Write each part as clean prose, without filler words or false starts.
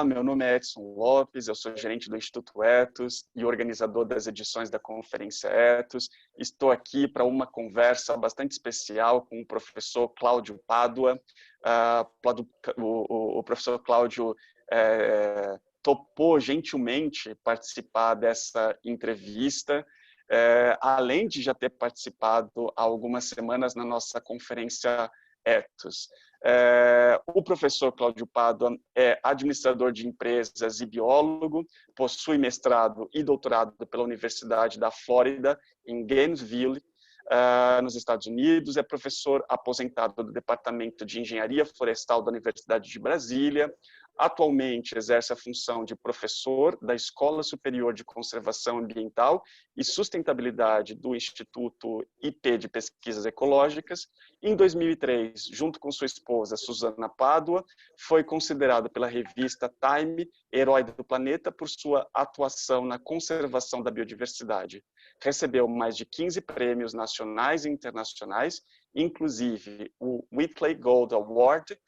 meu nome é Edson Lopes, eu sou gerente do Instituto Ethos e organizador das edições da Conferência Ethos. Estou aqui para uma conversa bastante especial com o professor Cláudio Pádua. O professor Cláudio topou gentilmente participar dessa entrevista, além de já ter participado há algumas semanas na nossa Conferência Ethos. O professor Cláudio Pádua é administrador de empresas e biólogo, possui mestrado e doutorado pela Universidade da Flórida, em Gainesville, nos Estados Unidos, é professor aposentado do Departamento de Engenharia Florestal da Universidade de Brasília, atualmente exerce a função de professor da Escola Superior de Conservação Ambiental e Sustentabilidade do Instituto IP de Pesquisas Ecológicas. Em 2003, junto com sua esposa, Suzana Pádua, foi considerado pela revista Time Herói do Planeta por sua atuação na conservação da biodiversidade. Recebeu mais de 15 prêmios nacionais e internacionais, inclusive o Whitley Gold Award.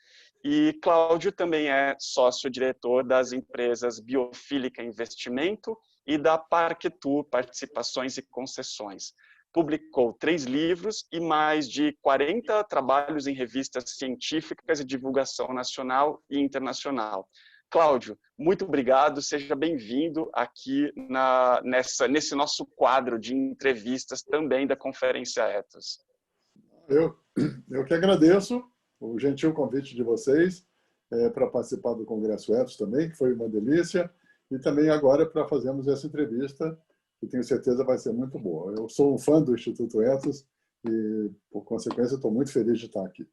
E Cláudio também é sócio-diretor das empresas Biofílica Investimento e da Parquetur Participações e Concessões. Publicou 3 livros e mais de 40 trabalhos em revistas científicas e divulgação nacional e internacional. Cláudio, muito obrigado, seja bem-vindo aqui nesse nosso quadro de entrevistas também da Conferência Ethos. Eu que agradeço o gentil convite de vocês para participar do Congresso Ethos também, que foi uma delícia, e também agora para fazermos essa entrevista, que tenho certeza vai ser muito boa. Eu sou um fã do Instituto Ethos e, por consequência, estou muito feliz de estar aqui.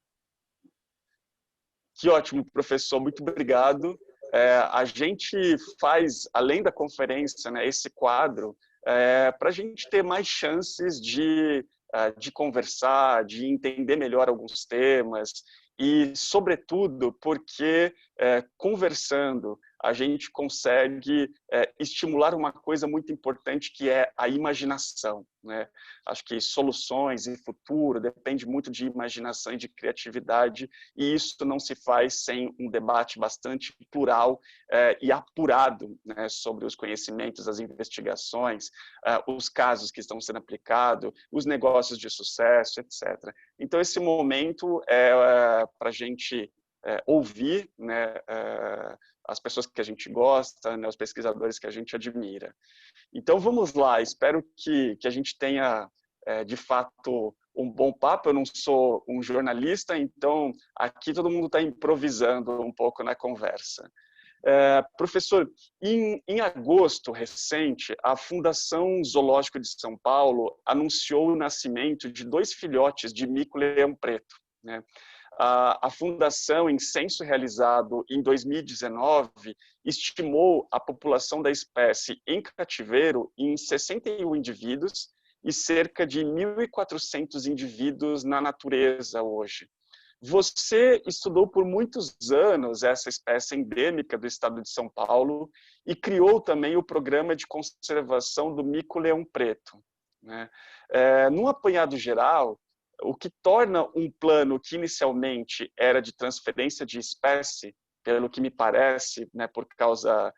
Que ótimo, professor, muito obrigado. A gente faz, além da conferência, né, esse quadro para a gente ter mais chances de conversar, de entender melhor alguns temas e, sobretudo, porque conversando a gente consegue estimular uma coisa muito importante que é a imaginação, né? Acho que soluções e futuro depende muito de imaginação e de criatividade, e isso não se faz sem um debate bastante plural e apurado, né, sobre os conhecimentos, as investigações, os casos que estão sendo aplicados, os negócios de sucesso, etc. Então, esse momento é para a gente ouvir, né, as pessoas que a gente gosta, né, os pesquisadores que a gente admira. Então, vamos lá. Espero que a gente tenha, de fato, um bom papo. Eu não sou um jornalista, então aqui todo mundo está improvisando um pouco na conversa. Professor, em agosto recente, a Fundação Zoológico de São Paulo anunciou o nascimento de 2 filhotes de mico-leão preto, né? A Fundação, em censo realizado em 2019, estimou a população da espécie em cativeiro em 61 indivíduos e cerca de 1.400 indivíduos na natureza hoje. Você estudou por muitos anos essa espécie endêmica do estado de São Paulo e criou também o programa de conservação do mico-leão preto, né? Num apanhado geral, o que torna um plano que inicialmente era de transferência de espécie, pelo que me parece, né, por causa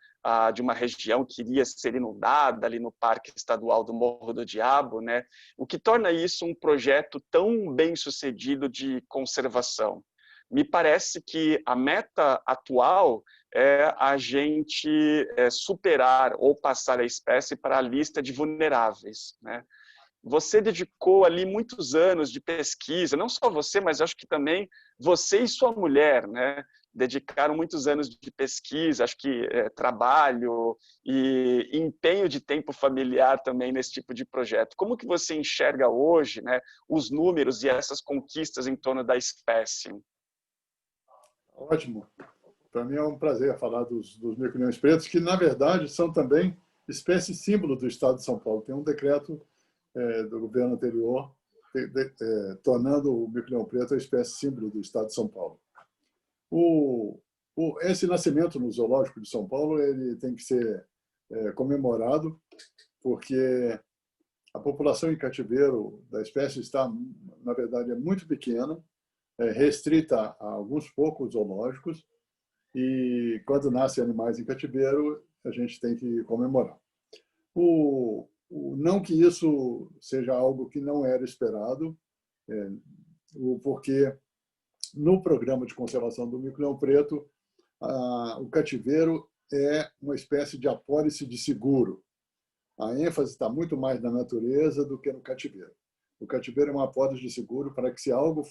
de uma região que iria ser inundada ali no Parque Estadual do Morro do Diabo, né, o que torna isso um projeto tão bem sucedido de conservação? Me parece que a meta atual é a gente superar ou passar a espécie para a lista de vulneráveis, né? Você dedicou ali muitos anos de pesquisa, não só você, mas acho que também você e sua mulher, né, dedicaram muitos anos de pesquisa, acho que trabalho e empenho de tempo familiar também nesse tipo de projeto. Como que você enxerga hoje, né, os números e essas conquistas em torno da espécie? Ótimo. Para mim é um prazer falar dos mico-leões pretos, que, na verdade, são também espécie símbolo do estado de São Paulo. Tem um decreto do governo anterior, tornando o mico-leão preto a espécie símbolo do estado de São Paulo. Esse nascimento no Zoológico de São Paulo ele tem que ser comemorado, porque a população em cativeiro da espécie está, na verdade, muito pequena, restrita a alguns poucos zoológicos, e quando nascem animais em cativeiro, a gente tem que comemorar. Não que isso seja algo que não era esperado, porque no programa de conservação do mico-leão preto, o cativeiro é uma espécie de apólice de seguro. A ênfase está muito mais na natureza do que no cativeiro. O cativeiro é uma apólice de seguro para que, se algo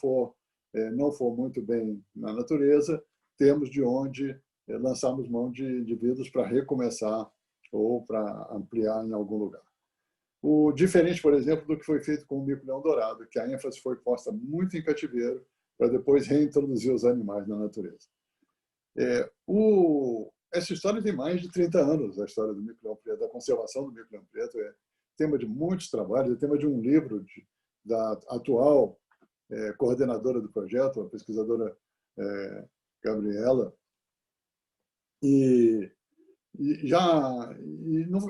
não for muito bem na natureza, temos de onde lançarmos mão de indivíduos para recomeçar ou para ampliar em algum lugar. O diferente, por exemplo, do que foi feito com o mico-leão dourado, que a ênfase foi posta muito em cativeiro para depois reintroduzir os animais na natureza. Essa história tem mais de 30 anos, a história do mico-leão preto, da conservação do mico-leão preto. É tema de muitos trabalhos, é tema de um livro da atual coordenadora do projeto, a pesquisadora Gabriela.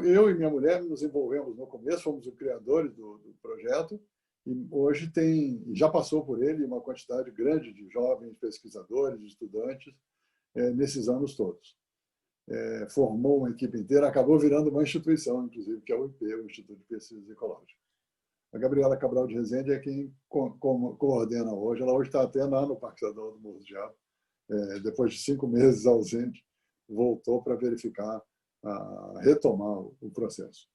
Eu e minha mulher nos envolvemos no começo, fomos os criadores do projeto, e hoje já passou por ele uma quantidade grande de jovens pesquisadores, estudantes, nesses anos todos. Formou uma equipe inteira, acabou virando uma instituição, inclusive, que é o IP, o Instituto de Pesquisas Ecológicas. A Gabriela Cabral de Rezende é quem coordena hoje. Ela hoje está até lá no Parque Estadual do Morro do Diabo. Depois de 5 meses ausente, voltou para verificar, retomar o processo.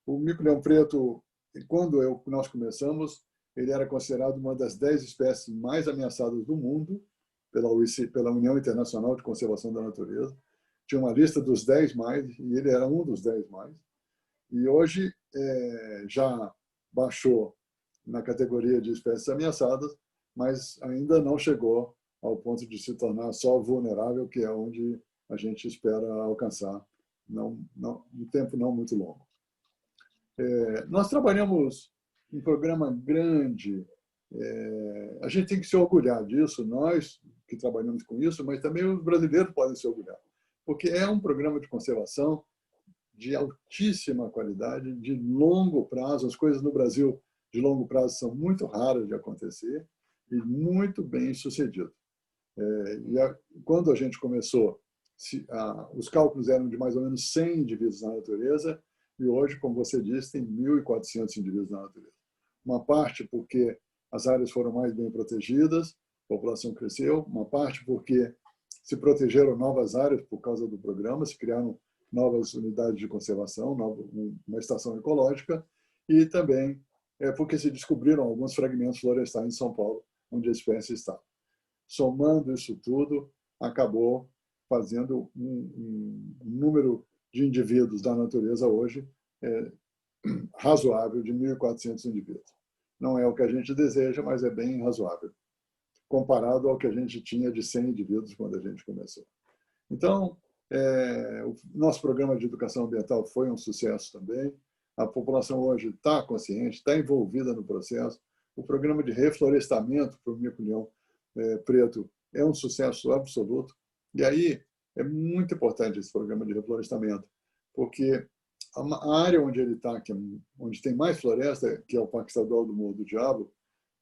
O mico-leão preto, quando nós começamos, ele era considerado uma das 10 espécies mais ameaçadas do mundo pela União Internacional de Conservação da Natureza. Tinha uma lista dos 10 mais, e ele era um dos 10 mais. E hoje já baixou na categoria de espécies ameaçadas, mas ainda não chegou ao ponto de se tornar só vulnerável, que é onde a gente espera alcançar um tempo não muito longo. Nós trabalhamos um programa grande, a gente tem que se orgulhar disso, nós que trabalhamos com isso, mas também os brasileiros podem se orgulhar, porque é um programa de conservação de altíssima qualidade, de longo prazo. As coisas no Brasil de longo prazo são muito raras de acontecer e muito bem sucedido. Quando a gente começou, os cálculos eram de mais ou menos 100 indivíduos na natureza, e hoje, como você disse, tem 1.400 indivíduos na natureza. Uma parte porque as áreas foram mais bem protegidas, a população cresceu, uma parte porque se protegeram novas áreas por causa do programa, se criaram novas unidades de conservação, uma estação ecológica, e também porque se descobriram alguns fragmentos florestais em São Paulo, onde a espécie está. Somando isso tudo, acabou fazendo um número de indivíduos da natureza hoje razoável, de 1.400 indivíduos. Não é o que a gente deseja, mas é bem razoável, comparado ao que a gente tinha de 100 indivíduos quando a gente começou. Então, o nosso programa de educação ambiental foi um sucesso também. A população hoje está consciente, está envolvida no processo. O programa de reflorestamento para o mico-leão preto é um sucesso absoluto. E aí é muito importante esse programa de reflorestamento, porque a área onde ele está, onde tem mais floresta, que é o Parque Estadual do Morro do Diabo,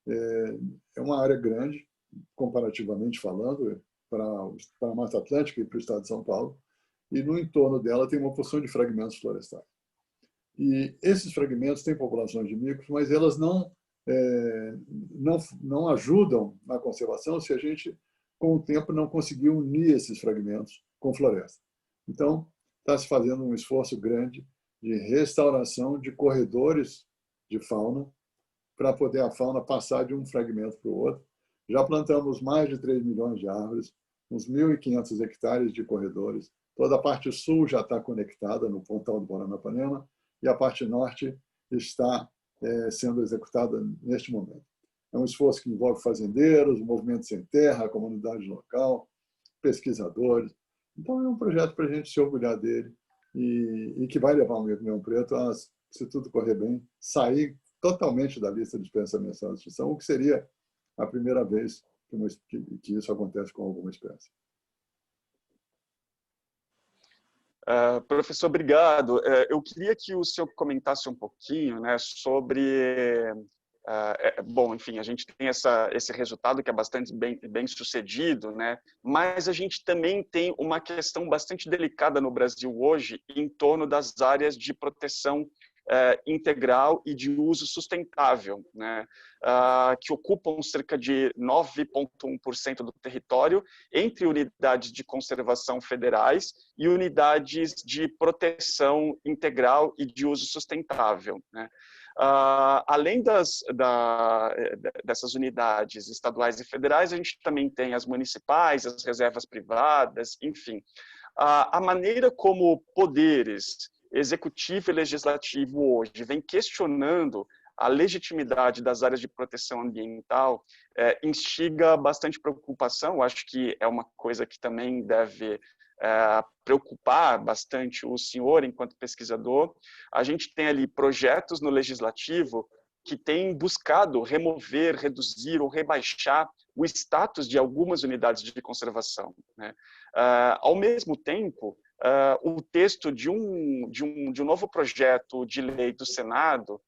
é uma área grande, comparativamente falando, para a Mata Atlântica e para o estado de São Paulo, e no entorno dela tem uma porção de fragmentos florestais. E esses fragmentos têm populações de micos, mas elas não ajudam na conservação se a gente, com o tempo, não conseguir unir esses fragmentos com floresta. Então, está se fazendo um esforço grande de restauração de corredores de fauna para poder a fauna passar de um fragmento para o outro. Já plantamos mais de 3 milhões de árvores, uns 1.500 hectares de corredores. Toda a parte sul já está conectada no Pontal do Paranapanema e a parte norte está sendo executada neste momento. É um esforço que envolve fazendeiros, movimentos sem terra, a comunidade local, pesquisadores. Então, é um projeto para a gente se orgulhar dele e que vai levar o mico-leão preto a, se tudo correr bem, sair totalmente da lista de espécies ameaçadas de extinção, o que seria a primeira vez que isso acontece com alguma espécie. Professor, obrigado. Eu queria que o senhor comentasse um pouquinho, né, sobre bom, enfim, a gente tem esse resultado que é bastante bem sucedido, né? Mas a gente também tem uma questão bastante delicada no Brasil hoje em torno das áreas de proteção integral e de uso sustentável, né? Que ocupam cerca de 9,1% do território entre unidades de conservação federais e unidades de proteção integral e de uso sustentável, né? Além dessas unidades estaduais e federais, a gente também tem as municipais, as reservas privadas, enfim. A maneira como poderes executivo e legislativo hoje vem questionando a legitimidade das áreas de proteção ambiental instiga bastante preocupação. Acho que é uma coisa que também deve preocupar bastante o senhor enquanto pesquisador. A gente tem ali projetos no legislativo que têm buscado remover, reduzir ou rebaixar o status de algumas unidades de conservação, né? Ao mesmo tempo, o texto de um novo projeto de lei do Senado,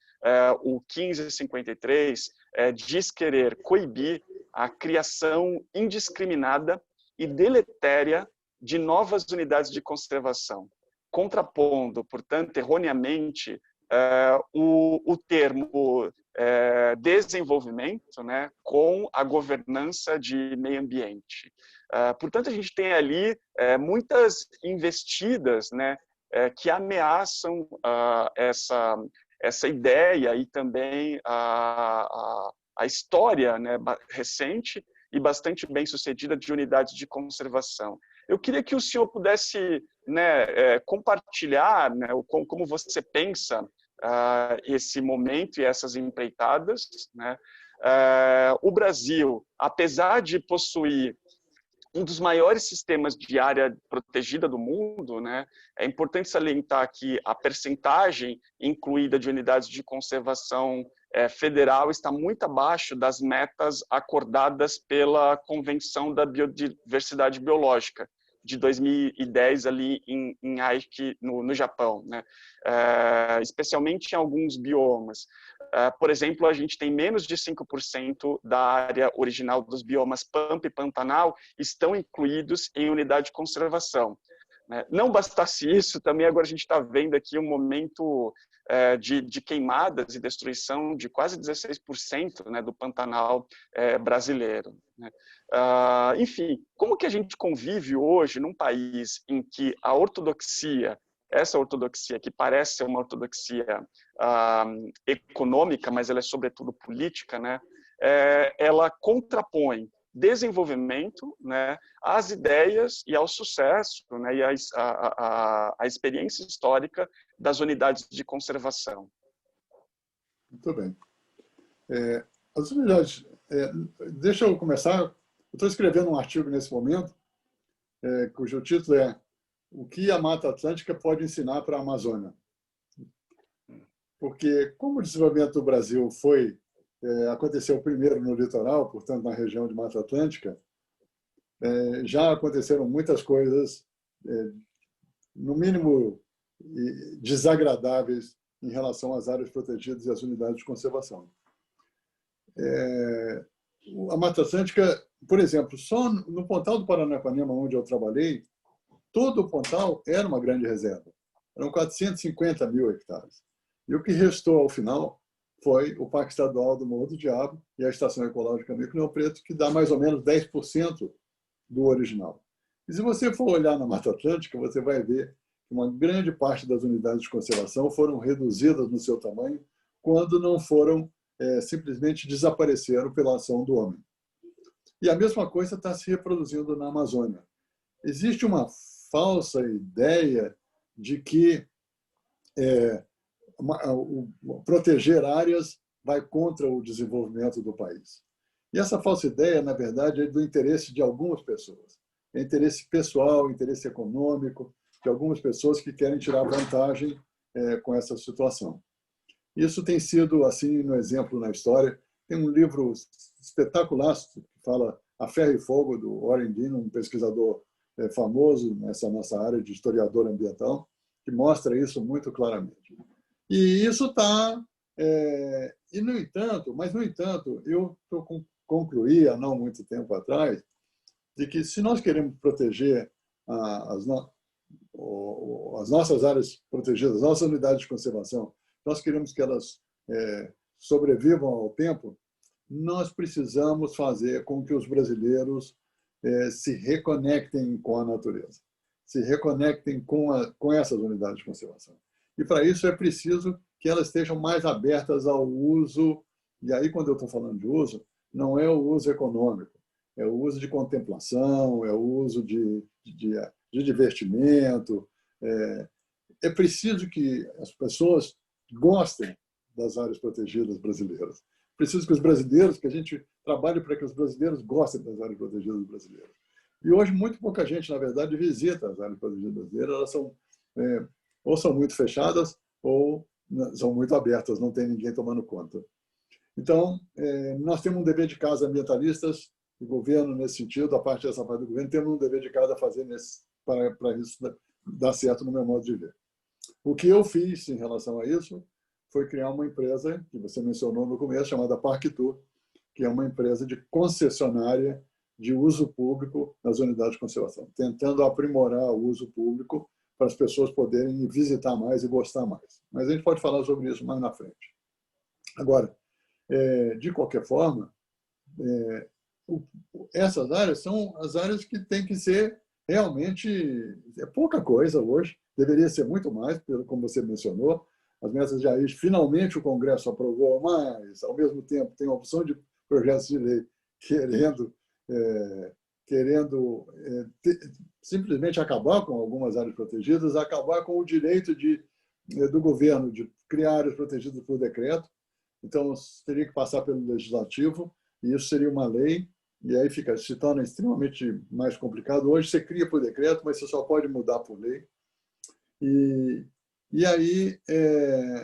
o 1553, diz querer coibir a criação indiscriminada e deletéria de novas unidades de conservação, contrapondo, portanto, erroneamente, o termo desenvolvimento, né, com a governança de meio ambiente. Portanto, a gente tem ali muitas investidas, né, que ameaçam essa ideia e também a história, né, recente e bastante bem sucedida de unidades de conservação. Eu queria que o senhor pudesse, né, compartilhar, né, como você pensa esse momento e essas empreitadas, né? O Brasil, apesar de possuir um dos maiores sistemas de área protegida do mundo, né? É importante salientar que a percentagem incluída de unidades de conservação federal está muito abaixo das metas acordadas pela Convenção da Biodiversidade Biológica de 2010 ali em Aichi, no Japão, né? Especialmente em alguns biomas. Por exemplo, a gente tem menos de 5% da área original dos biomas Pampa e Pantanal estão incluídos em unidade de conservação. Não bastasse isso, também agora a gente está vendo aqui um momento de queimadas e destruição de quase 16%, né, do Pantanal brasileiro, né? Enfim, como que a gente convive hoje num país em que a ortodoxia, essa ortodoxia que parece ser uma ortodoxia econômica, mas ela é sobretudo política, né, ela contrapõe desenvolvimento, né, às ideias e ao sucesso, né, e a experiência histórica das unidades de conservação. Muito bem. As unidades, deixa eu começar. Eu estou escrevendo um artigo nesse momento, cujo título é O que a Mata Atlântica pode ensinar para a Amazônia? Porque, como o desenvolvimento do Brasil aconteceu primeiro no litoral, portanto, na região de Mata Atlântica, já aconteceram muitas coisas, no mínimo, desagradáveis em relação às áreas protegidas e às unidades de conservação. A Mata Atlântica, por exemplo, só no Pontal do Paranapanema, onde eu trabalhei, todo o Pontal era uma grande reserva. Eram 450 mil hectares. E o que restou ao final foi o Parque Estadual do Morro do Diabo e a Estação Ecológica Mico-Leão Preto, que dá mais ou menos 10% do original. E se você for olhar na Mata Atlântica, você vai ver que uma grande parte das unidades de conservação foram reduzidas no seu tamanho quando não foram, simplesmente desapareceram pela ação do homem. E a mesma coisa está se reproduzindo na Amazônia. Existe uma falsa ideia de que proteger áreas vai contra o desenvolvimento do país. E essa falsa ideia, na verdade, é do interesse de algumas pessoas. É interesse pessoal, interesse econômico, de algumas pessoas que querem tirar vantagem com essa situação. Isso tem sido assim no exemplo na história. Tem um livro espetacular que fala A Ferro e Fogo, do Warren Dean, um pesquisador famoso nessa nossa área de historiador ambiental, que mostra isso muito claramente. E isso está no entanto, eu concluí há não muito tempo atrás de que se nós queremos proteger as nossas áreas protegidas, as nossas unidades de conservação, nós queremos que elas sobrevivam ao tempo, nós precisamos fazer com que os brasileiros se reconectem com a natureza, se reconectem com essas unidades de conservação. E, para isso, é preciso que elas estejam mais abertas ao uso, e aí, quando eu estou falando de uso, não é o uso econômico, é o uso de contemplação, é o uso de divertimento. É preciso que as pessoas gostem das áreas protegidas brasileiras. Preciso que os brasileiros, que a gente trabalhe para que os brasileiros gostem das áreas protegidas brasileiras. E hoje, muito pouca gente, na verdade, visita as áreas protegidas brasileiras. Elas são, ou são muito fechadas, ou são muito abertas, não tem ninguém tomando conta. Então, nós temos um dever de casa, ambientalistas, o governo, nesse sentido, essa parte do governo, temos um dever de casa a fazer para isso dar certo, no meu modo de ver. O que eu fiz em relação a isso foi criar uma empresa, que você mencionou no começo, chamada Parktour, que é uma empresa de concessionária de uso público nas unidades de conservação, tentando aprimorar o uso público para as pessoas poderem visitar mais e gostar mais. Mas a gente pode falar sobre isso mais na frente. Agora, de qualquer forma, essas áreas são as áreas que têm que ser realmente pouca coisa hoje, deveria ser muito mais, como você mencionou, as metas de Aichi, finalmente o Congresso aprovou, mas, ao mesmo tempo, tem a opção de projetos de lei querendo simplesmente acabar com algumas áreas protegidas, acabar com o direito do governo de criar áreas protegidas por decreto. Então, teria que passar pelo legislativo, e isso seria uma lei, e aí se torna extremamente mais complicado. Hoje você cria por decreto, mas você só pode mudar por lei. E aí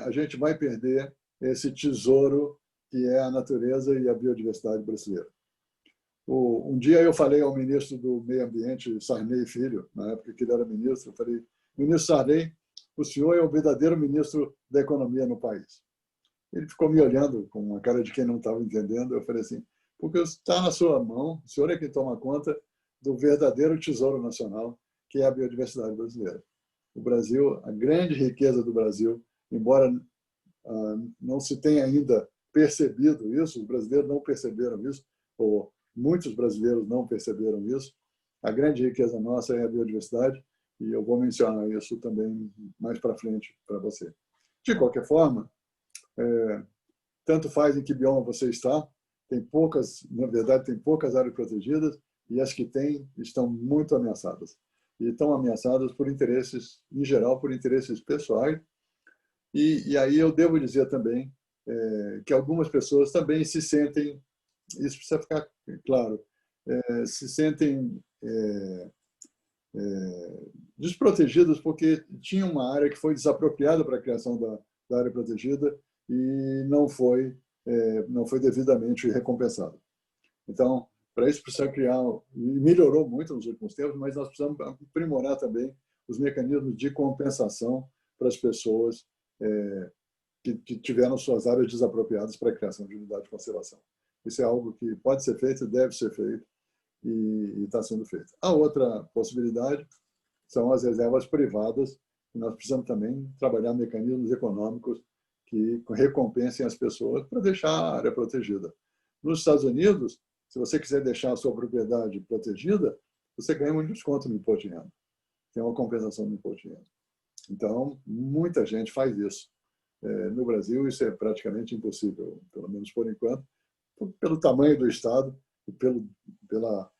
a gente vai perder esse tesouro que é a natureza e a biodiversidade brasileira. Um dia eu falei ao ministro do Meio Ambiente, Sarney Filho, na época que ele era ministro, eu falei: ministro Sarney, o senhor é o verdadeiro ministro da economia no país. Ele ficou me olhando com uma cara de quem não estava entendendo. Eu falei assim: porque está na sua mão, o senhor é quem toma conta do verdadeiro tesouro nacional, que é a biodiversidade brasileira. O Brasil, a grande riqueza do Brasil, embora não se tenha ainda percebido isso, os brasileiros não perceberam isso, ou muitos brasileiros não perceberam isso, a grande riqueza nossa é a biodiversidade, e eu vou mencionar isso também mais para frente para você. De qualquer forma, tanto faz em que bioma você está, tem poucas, na verdade, tem poucas áreas protegidas, e as que tem estão muito ameaçadas. E estão ameaçadas por interesses, em geral, por interesses pessoais. E aí eu devo dizer também que algumas pessoas também se sentem, isso precisa ficar claro, se sentem desprotegidas porque tinha uma área que foi desapropriada para a criação da área protegida e não foi devidamente recompensada. Então, para isso precisa criar, e melhorou muito nos últimos tempos, mas nós precisamos aprimorar também os mecanismos de compensação para as pessoas que tiveram suas áreas desapropriadas para a criação de unidade de conservação. Isso é algo que pode ser feito, deve ser feito e está sendo feito. A outra possibilidade são as reservas privadas, e nós precisamos também trabalhar mecanismos econômicos que recompensem as pessoas para deixar a área protegida. Nos Estados Unidos, se você quiser deixar a sua propriedade protegida, você ganha um desconto no imposto de renda. Tem uma compensação no imposto de renda. Então, muita gente faz isso. No Brasil, isso é praticamente impossível, pelo menos por enquanto, pelo tamanho do Estado e pela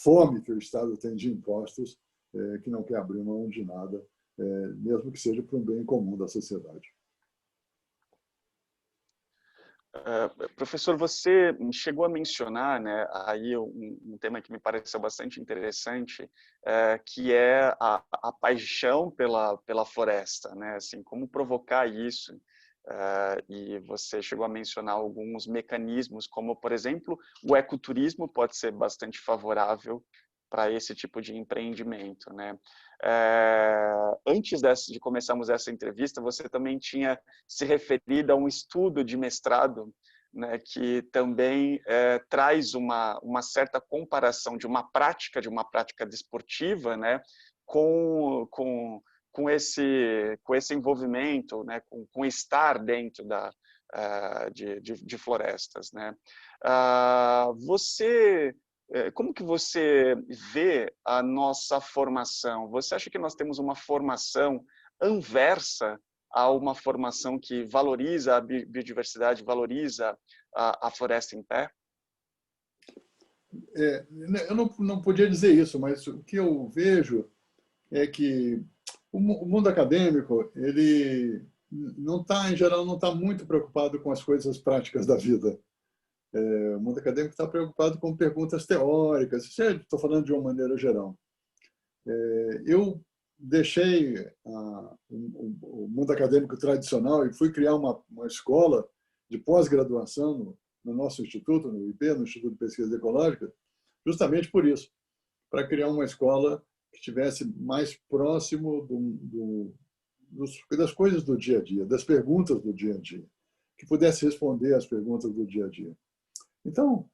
fome que o Estado tem de impostos, que não quer abrir mão de nada, mesmo que seja para um bem comum da sociedade. Professor, você chegou a mencionar, né, aí um tema que me pareceu bastante interessante, que é a paixão pela floresta, né, assim, como provocar isso. E você chegou a mencionar alguns mecanismos, como, por exemplo, o ecoturismo pode ser bastante favorável para esse tipo de empreendimento, né? antes de começarmos essa entrevista, você também tinha se referido a um estudo de mestrado, né, que também traz uma certa comparação de uma prática desportiva, né, com esse envolvimento, né, com estar dentro de florestas, né? Como que você vê a nossa formação? Você acha que nós temos uma formação anversa a uma formação que valoriza a biodiversidade, valoriza a floresta em pé? Eu não podia dizer isso, mas o que eu vejo é que o mundo acadêmico, ele não está, em geral, não está muito preocupado com as coisas práticas da vida. O mundo acadêmico está preocupado com perguntas teóricas. Estou falando de uma maneira geral. Eu deixei o mundo acadêmico tradicional e fui criar uma escola de pós-graduação no nosso instituto, no IP, no Instituto de Pesquisas Ecológicas, justamente por isso, para criar uma escola que estivesse mais próximo das coisas do dia a dia, das perguntas do dia a dia, que pudesse responder às perguntas do dia a dia. Então,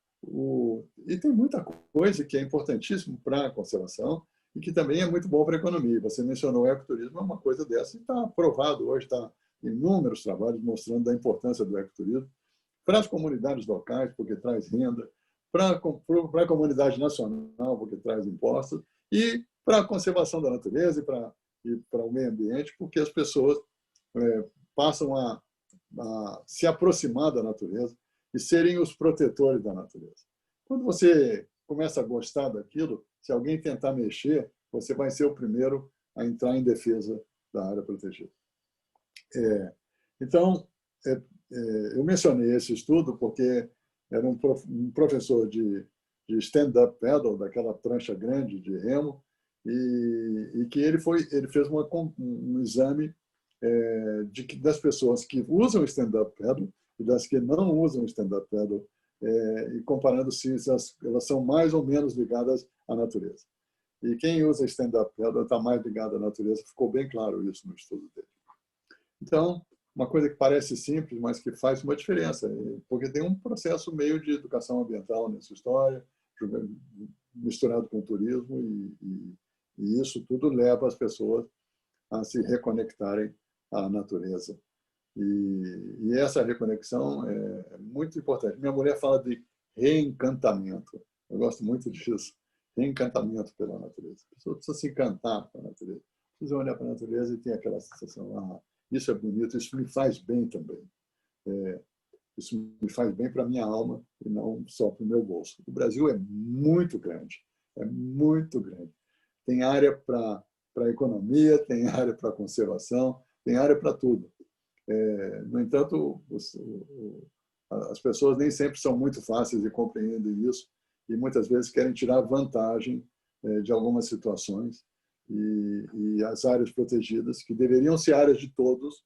e tem muita coisa que é importantíssimo para a conservação e que também é muito bom para a economia. Você mencionou o ecoturismo, é uma coisa dessa e está provado hoje, está inúmeros trabalhos mostrando a importância do ecoturismo para as comunidades locais, porque traz renda, para a comunidade nacional, porque traz impostos, e para a conservação da natureza e para o meio ambiente, porque as pessoas passam a se aproximar da natureza e serem os protetores da natureza. Quando você começa a gostar daquilo, se alguém tentar mexer, você vai ser o primeiro a entrar em defesa da área protegida. Então, eu mencionei esse estudo porque era um professor de stand-up paddle, daquela prancha grande de remo, e que ele fez um exame das pessoas que usam stand-up paddle e das que não usam stand-up paddle, e comparando se elas são mais ou menos ligadas à natureza. E quem usa stand-up paddle está mais ligado à natureza, ficou bem claro isso no estudo dele. Então, uma coisa que parece simples, mas que faz uma diferença, porque tem um processo meio de educação ambiental nessa história, misturado com turismo, e isso tudo leva as pessoas a se reconectarem à natureza. E essa reconexão é muito importante. Minha mulher fala de reencantamento. Eu gosto muito disso. Reencantamento pela natureza. A pessoa precisa se encantar com a natureza. Precisa olhar para a natureza e ter aquela sensação, isso é bonito, isso me faz bem também. Isso me faz bem para a minha alma e não só para o meu bolso. O Brasil é muito grande. É muito grande. Tem área para a economia, tem área para a conservação, tem área para tudo. No entanto, as pessoas nem sempre são muito fáceis de compreender isso e muitas vezes querem tirar vantagem de algumas situações, e as áreas protegidas, que deveriam ser áreas de todos,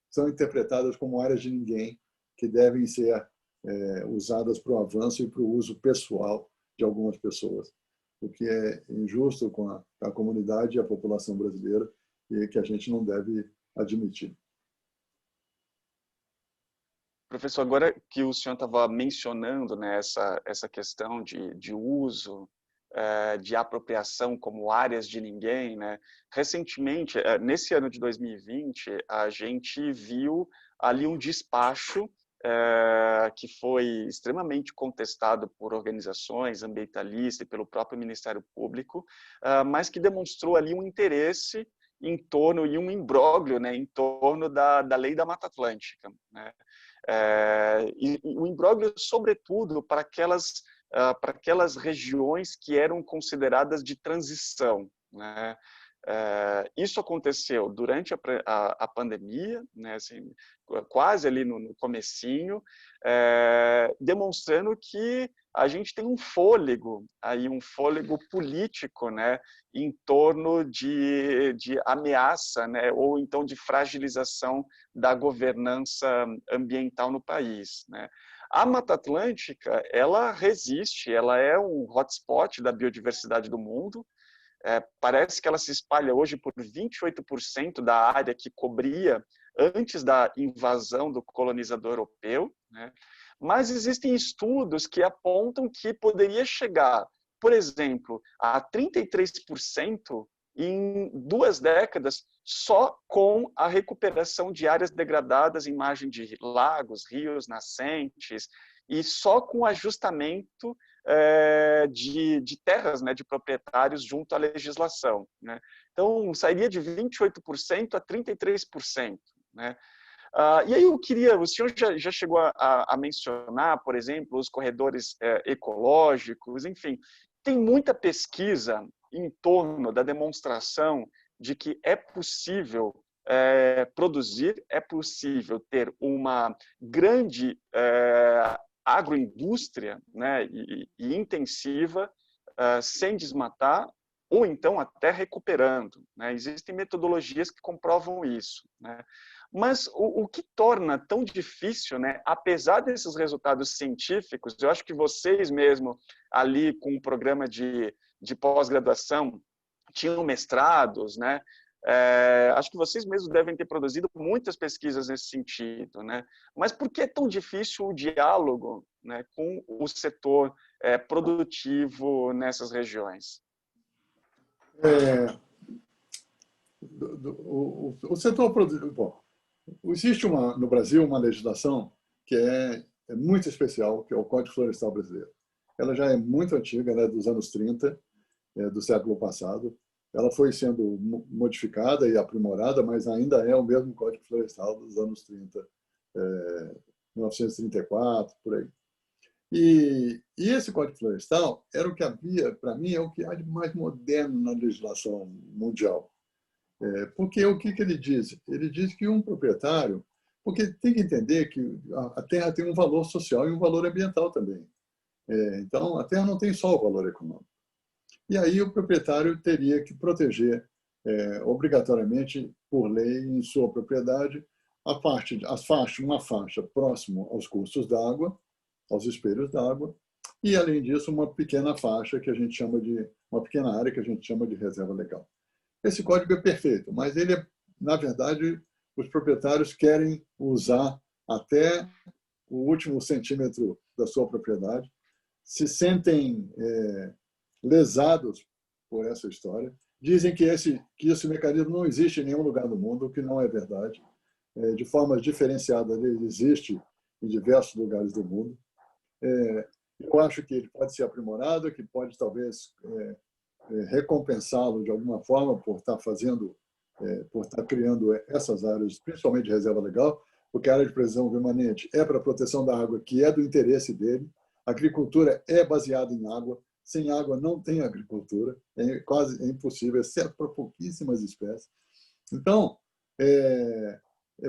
são interpretadas como áreas de ninguém, que devem ser usadas para o avanço e para o uso pessoal de algumas pessoas, o que é injusto com a comunidade e a população brasileira e que a gente não deve admitir. Professor, agora que o senhor estava mencionando, né, essa questão de uso, de apropriação como áreas de ninguém, né? Recentemente, nesse ano de 2020, a gente viu ali um despacho que foi extremamente contestado por organizações ambientalistas e pelo próprio Ministério Público, mas que demonstrou ali um interesse em torno, e um imbróglio, né, em torno da Lei da Mata Atlântica, né? E o imbróglio, sobretudo, para aquelas regiões que eram consideradas de transição, né? Isso aconteceu durante a pandemia, né, assim, quase ali no comecinho, demonstrando que a gente tem um fôlego político, né, em torno de ameaça, né, ou então de fragilização da governança ambiental no país, né. A Mata Atlântica, ela resiste, ela é um hotspot da biodiversidade do mundo, parece que ela se espalha hoje por 28% da área que cobria antes da invasão do colonizador europeu, né? Mas existem estudos que apontam que poderia chegar, por exemplo, a 33% em 2 décadas, só com a recuperação de áreas degradadas em margem de lagos, rios, nascentes, e só com o ajustamento de terras, né, de proprietários junto à legislação, né? Então, sairia de 28% a 33%. Né? E aí o senhor já chegou a mencionar, por exemplo, os corredores ecológicos, enfim, tem muita pesquisa em torno da demonstração de que é possível produzir, é possível ter uma grande agroindústria, né, e intensiva, sem desmatar, ou então até recuperando, né? Existem metodologias que comprovam isso, né? Mas o que torna tão difícil, né, apesar desses resultados científicos, eu acho que vocês mesmo, ali com o programa de pós-graduação, tinham mestrados, né? Acho que vocês mesmos devem ter produzido muitas pesquisas nesse sentido, né? Mas por que é tão difícil o diálogo, né, com o setor produtivo nessas regiões? O setor produtivo... Bom, existe no Brasil uma legislação que é muito especial, que é o Código Florestal Brasileiro. Ela já é muito antiga, ela é dos anos 30, do século passado. Ela foi sendo modificada e aprimorada, mas ainda é o mesmo Código Florestal dos anos 30, 1934, por aí. E esse Código Florestal era o que havia, para mim, é o que há de mais moderno na legislação mundial. Porque o que ele diz? Ele diz que um proprietário... Porque tem que entender que a terra tem um valor social e um valor ambiental também. Então, a terra não tem só o valor econômico. E aí o proprietário teria que proteger, obrigatoriamente, por lei, em sua propriedade, uma faixa próximo aos cursos d'água, aos espelhos d'água, e, além disso, uma pequena faixa que a gente chama uma pequena área que a gente chama de reserva legal. Esse código é perfeito, mas ele na verdade, os proprietários querem usar até o último centímetro da sua propriedade, se sentem lesados por essa história, dizem que esse mecanismo não existe em nenhum lugar do mundo, o que não é verdade. De forma diferenciada, ele existe em diversos lugares do mundo. Eu acho que ele pode ser aprimorado, que pode talvez recompensá-lo de alguma forma por estar criando essas áreas, principalmente de reserva legal, porque a área de previsão permanente é para a proteção da água, que é do interesse dele. A agricultura é baseada em água. Sem água não tem agricultura. É quase impossível, exceto para pouquíssimas espécies. Então, é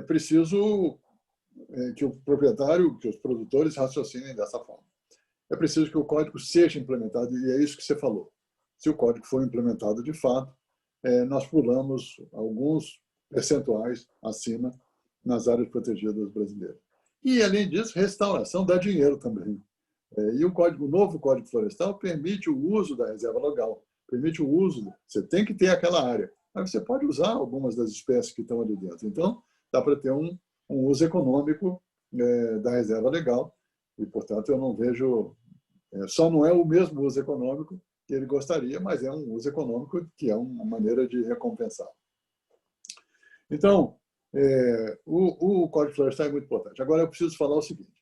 preciso que o proprietário, que os produtores raciocinem dessa forma. É preciso que o código seja implementado, e é isso que você falou. Se o código for implementado de fato, nós pulamos alguns percentuais acima nas áreas protegidas brasileiras. E, além disso, restauração dá dinheiro também. E o novo Código Florestal permite o uso da reserva legal, permite o uso, você tem que ter aquela área, mas você pode usar algumas das espécies que estão ali dentro. Então, dá para ter um uso econômico da reserva legal e, portanto, eu não vejo... só não é o mesmo uso econômico que ele gostaria, mas é um uso econômico que é uma maneira de recompensar. Então, o Código Florestal é muito importante. Agora, eu preciso falar o seguinte.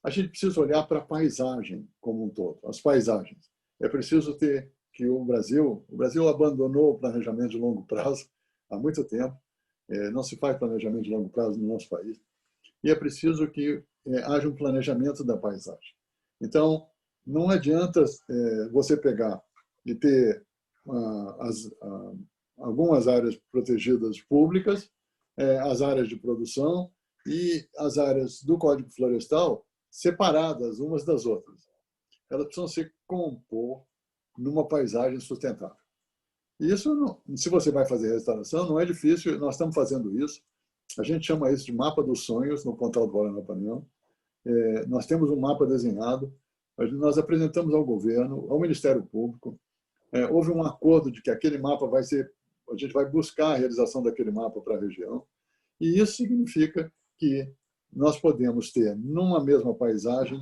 A gente precisa olhar para a paisagem como um todo, as paisagens. É preciso ter que o Brasil abandonou o planejamento de longo prazo há muito tempo. Não se faz planejamento de longo prazo no nosso país. E é preciso que haja um planejamento da paisagem. Então, não adianta você pegar e ter algumas áreas protegidas públicas, as áreas de produção e as áreas do Código Florestal separadas umas das outras. Elas precisam se compor numa paisagem sustentável. E isso, se você vai fazer restauração, não é difícil, nós estamos fazendo isso. A gente chama isso de mapa dos sonhos no Pontal do Paranapanema. Nós temos um mapa desenhado, nós apresentamos ao governo, ao Ministério Público, houve um acordo de que aquele mapa vai ser, a gente vai buscar a realização daquele mapa para a região, e isso significa que nós podemos ter, numa mesma paisagem,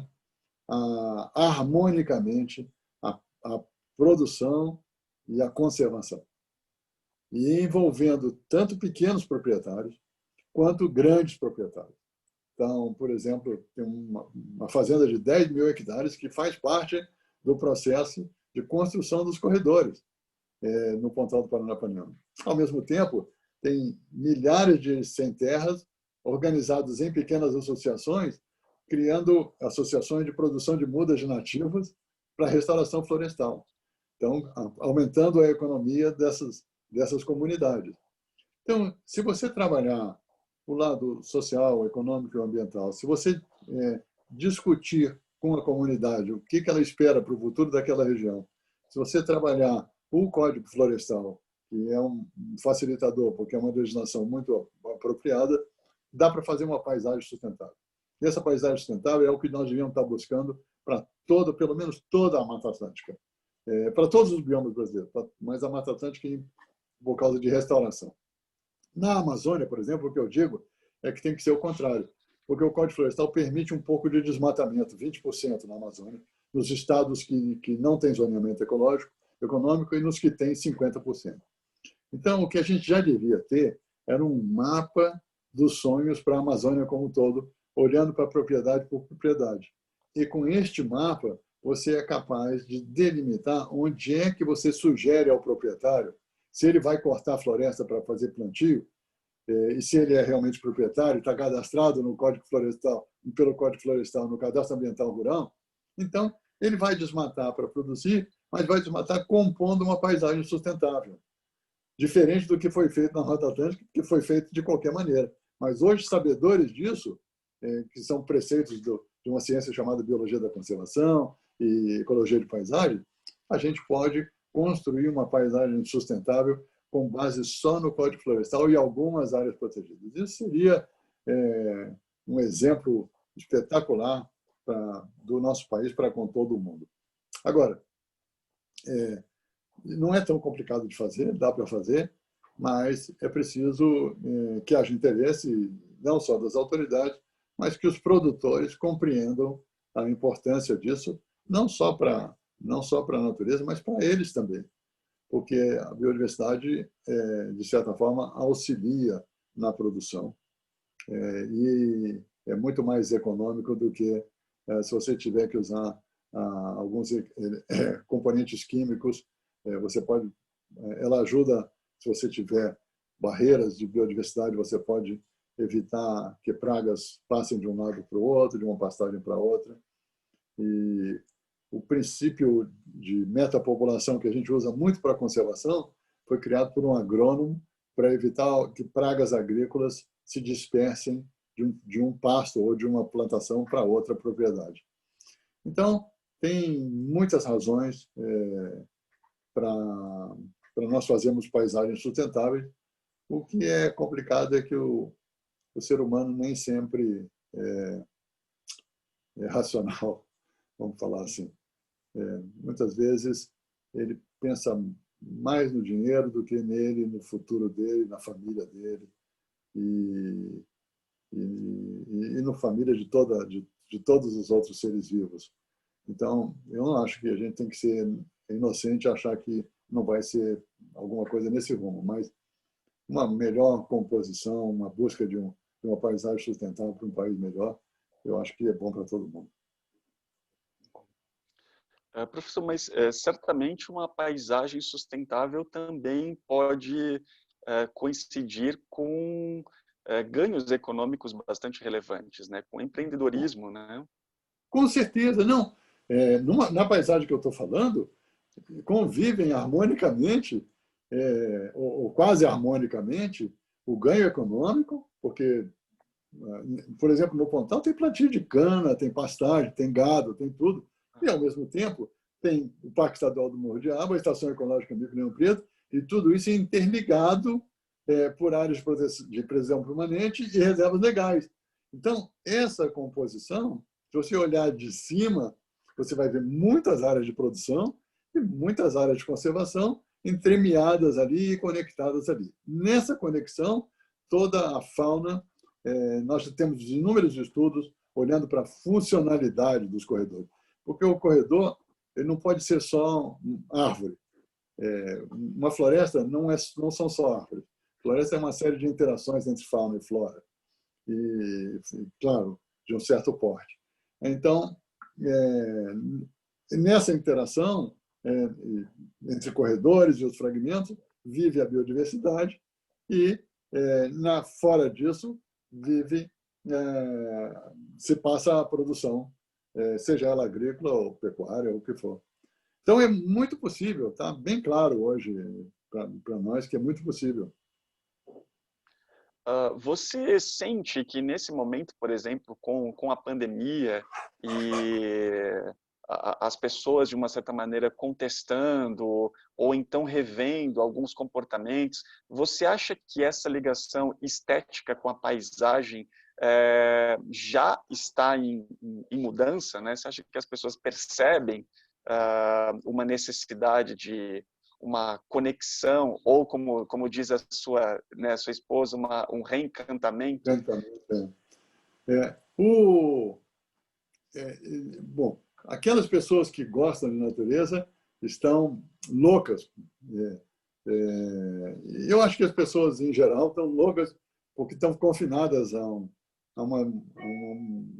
harmonicamente, a produção e a conservação, e envolvendo tanto pequenos proprietários quanto grandes proprietários. Então, por exemplo, tem uma fazenda de 10 mil hectares que faz parte do processo de construção dos corredores no Pontal do Paranapanema. Ao mesmo tempo, tem milhares de sem-terras organizados em pequenas associações, criando associações de produção de mudas de nativas para a restauração florestal. Então, aumentando a economia dessas comunidades. Então, se você trabalhar o lado social, econômico e ambiental, se você discutir com a comunidade o que ela espera para o futuro daquela região, se você trabalhar o Código Florestal, que é um facilitador, porque é uma legislação muito apropriada, dá para fazer uma paisagem sustentável. E essa paisagem sustentável é o que nós devíamos estar buscando para pelo menos toda a Mata Atlântica, para todos os biomas brasileiros, mas a Mata Atlântica por causa de restauração. Na Amazônia, por exemplo, o que eu digo é que tem que ser o contrário, porque o Código Florestal permite um pouco de desmatamento, 20% na Amazônia, nos estados que não têm zoneamento econômico e nos que têm 50%. Então, o que a gente já devia ter era um mapa dos sonhos para a Amazônia como um todo, olhando para propriedade por propriedade. E com este mapa, você é capaz de delimitar onde é que você sugere ao proprietário se ele vai cortar a floresta para fazer plantio, e se ele é realmente proprietário, está cadastrado no Código Florestal, pelo Código Florestal, no Cadastro Ambiental Rural, então ele vai desmatar para produzir, mas vai desmatar compondo uma paisagem sustentável. Diferente do que foi feito na Mata Atlântica, que foi feito de qualquer maneira. Mas hoje, sabedores disso, que são preceitos de uma ciência chamada Biologia da Conservação e Ecologia de Paisagem, a gente pode construir uma paisagem sustentável com base só no Código Florestal e algumas áreas protegidas. Isso seria um exemplo espetacular do nosso país para com todo o mundo. Agora, não é tão complicado de fazer, dá para fazer, mas é preciso que haja interesse, não só das autoridades, mas que os produtores compreendam a importância disso, não só para a natureza, mas para eles também, porque a biodiversidade, de certa forma, auxilia na produção e é muito mais econômico do que se você tiver que usar alguns componentes químicos. Ela ajuda, se você tiver barreiras de biodiversidade, você pode evitar que pragas passem de um lado para o outro, de uma pastagem para outra. E o princípio de metapopulação que a gente usa muito para a conservação foi criado por um agrônomo para evitar que pragas agrícolas se dispersem de um pasto ou de uma plantação para outra propriedade. Então, tem muitas razões para nós fazermos paisagens sustentáveis. O que é complicado é que o ser humano nem sempre é racional, vamos falar assim. Muitas vezes ele pensa mais no dinheiro do que nele, no futuro dele, na família dele e na família de todos os outros seres vivos. Então, eu não acho que a gente tem que ser inocente e achar que não vai ser alguma coisa nesse rumo, mas uma melhor composição, uma busca de uma paisagem sustentável para um país melhor, eu acho que é bom para todo mundo. Professor, mas certamente uma paisagem sustentável também pode coincidir com ganhos econômicos bastante relevantes, né? Com empreendedorismo, né? Com certeza, não. Na paisagem que eu estou falando, convivem harmonicamente, ou quase harmonicamente, o ganho econômico, porque, por exemplo, no Pontal tem plantio de cana, tem pastagem, tem gado, tem tudo. E, ao mesmo tempo, tem o Parque Estadual do Morro de Aba, a Estação Ecológica Mico Leão Preto, e tudo isso é interligado por áreas de preservação permanente e reservas legais. Então, essa composição, se você olhar de cima, você vai ver muitas áreas de produção e muitas áreas de conservação entremeadas ali e conectadas ali. Nessa conexão, toda a fauna, nós temos inúmeros estudos olhando para a funcionalidade dos corredores, porque o corredor ele não pode ser só árvore. Uma floresta não são só árvores. Floresta é uma série de interações entre fauna e flora, e, claro, de um certo porte. Então, nessa interação entre corredores e os fragmentos, vive a biodiversidade e, fora disso, se passa a produção, seja ela agrícola ou pecuária, ou o que for. Então, é muito possível, está bem claro hoje para nós que é muito possível. Você sente que nesse momento, por exemplo, com a pandemia e as pessoas, de uma certa maneira, contestando ou então revendo alguns comportamentos, você acha que essa ligação estética com a paisagem já está em mudança, né? Você acha que as pessoas percebem uma necessidade de uma conexão, ou como diz a sua esposa, um reencantamento? Bom, aquelas pessoas que gostam de natureza estão loucas. Eu acho que as pessoas, em geral, estão loucas porque estão confinadas a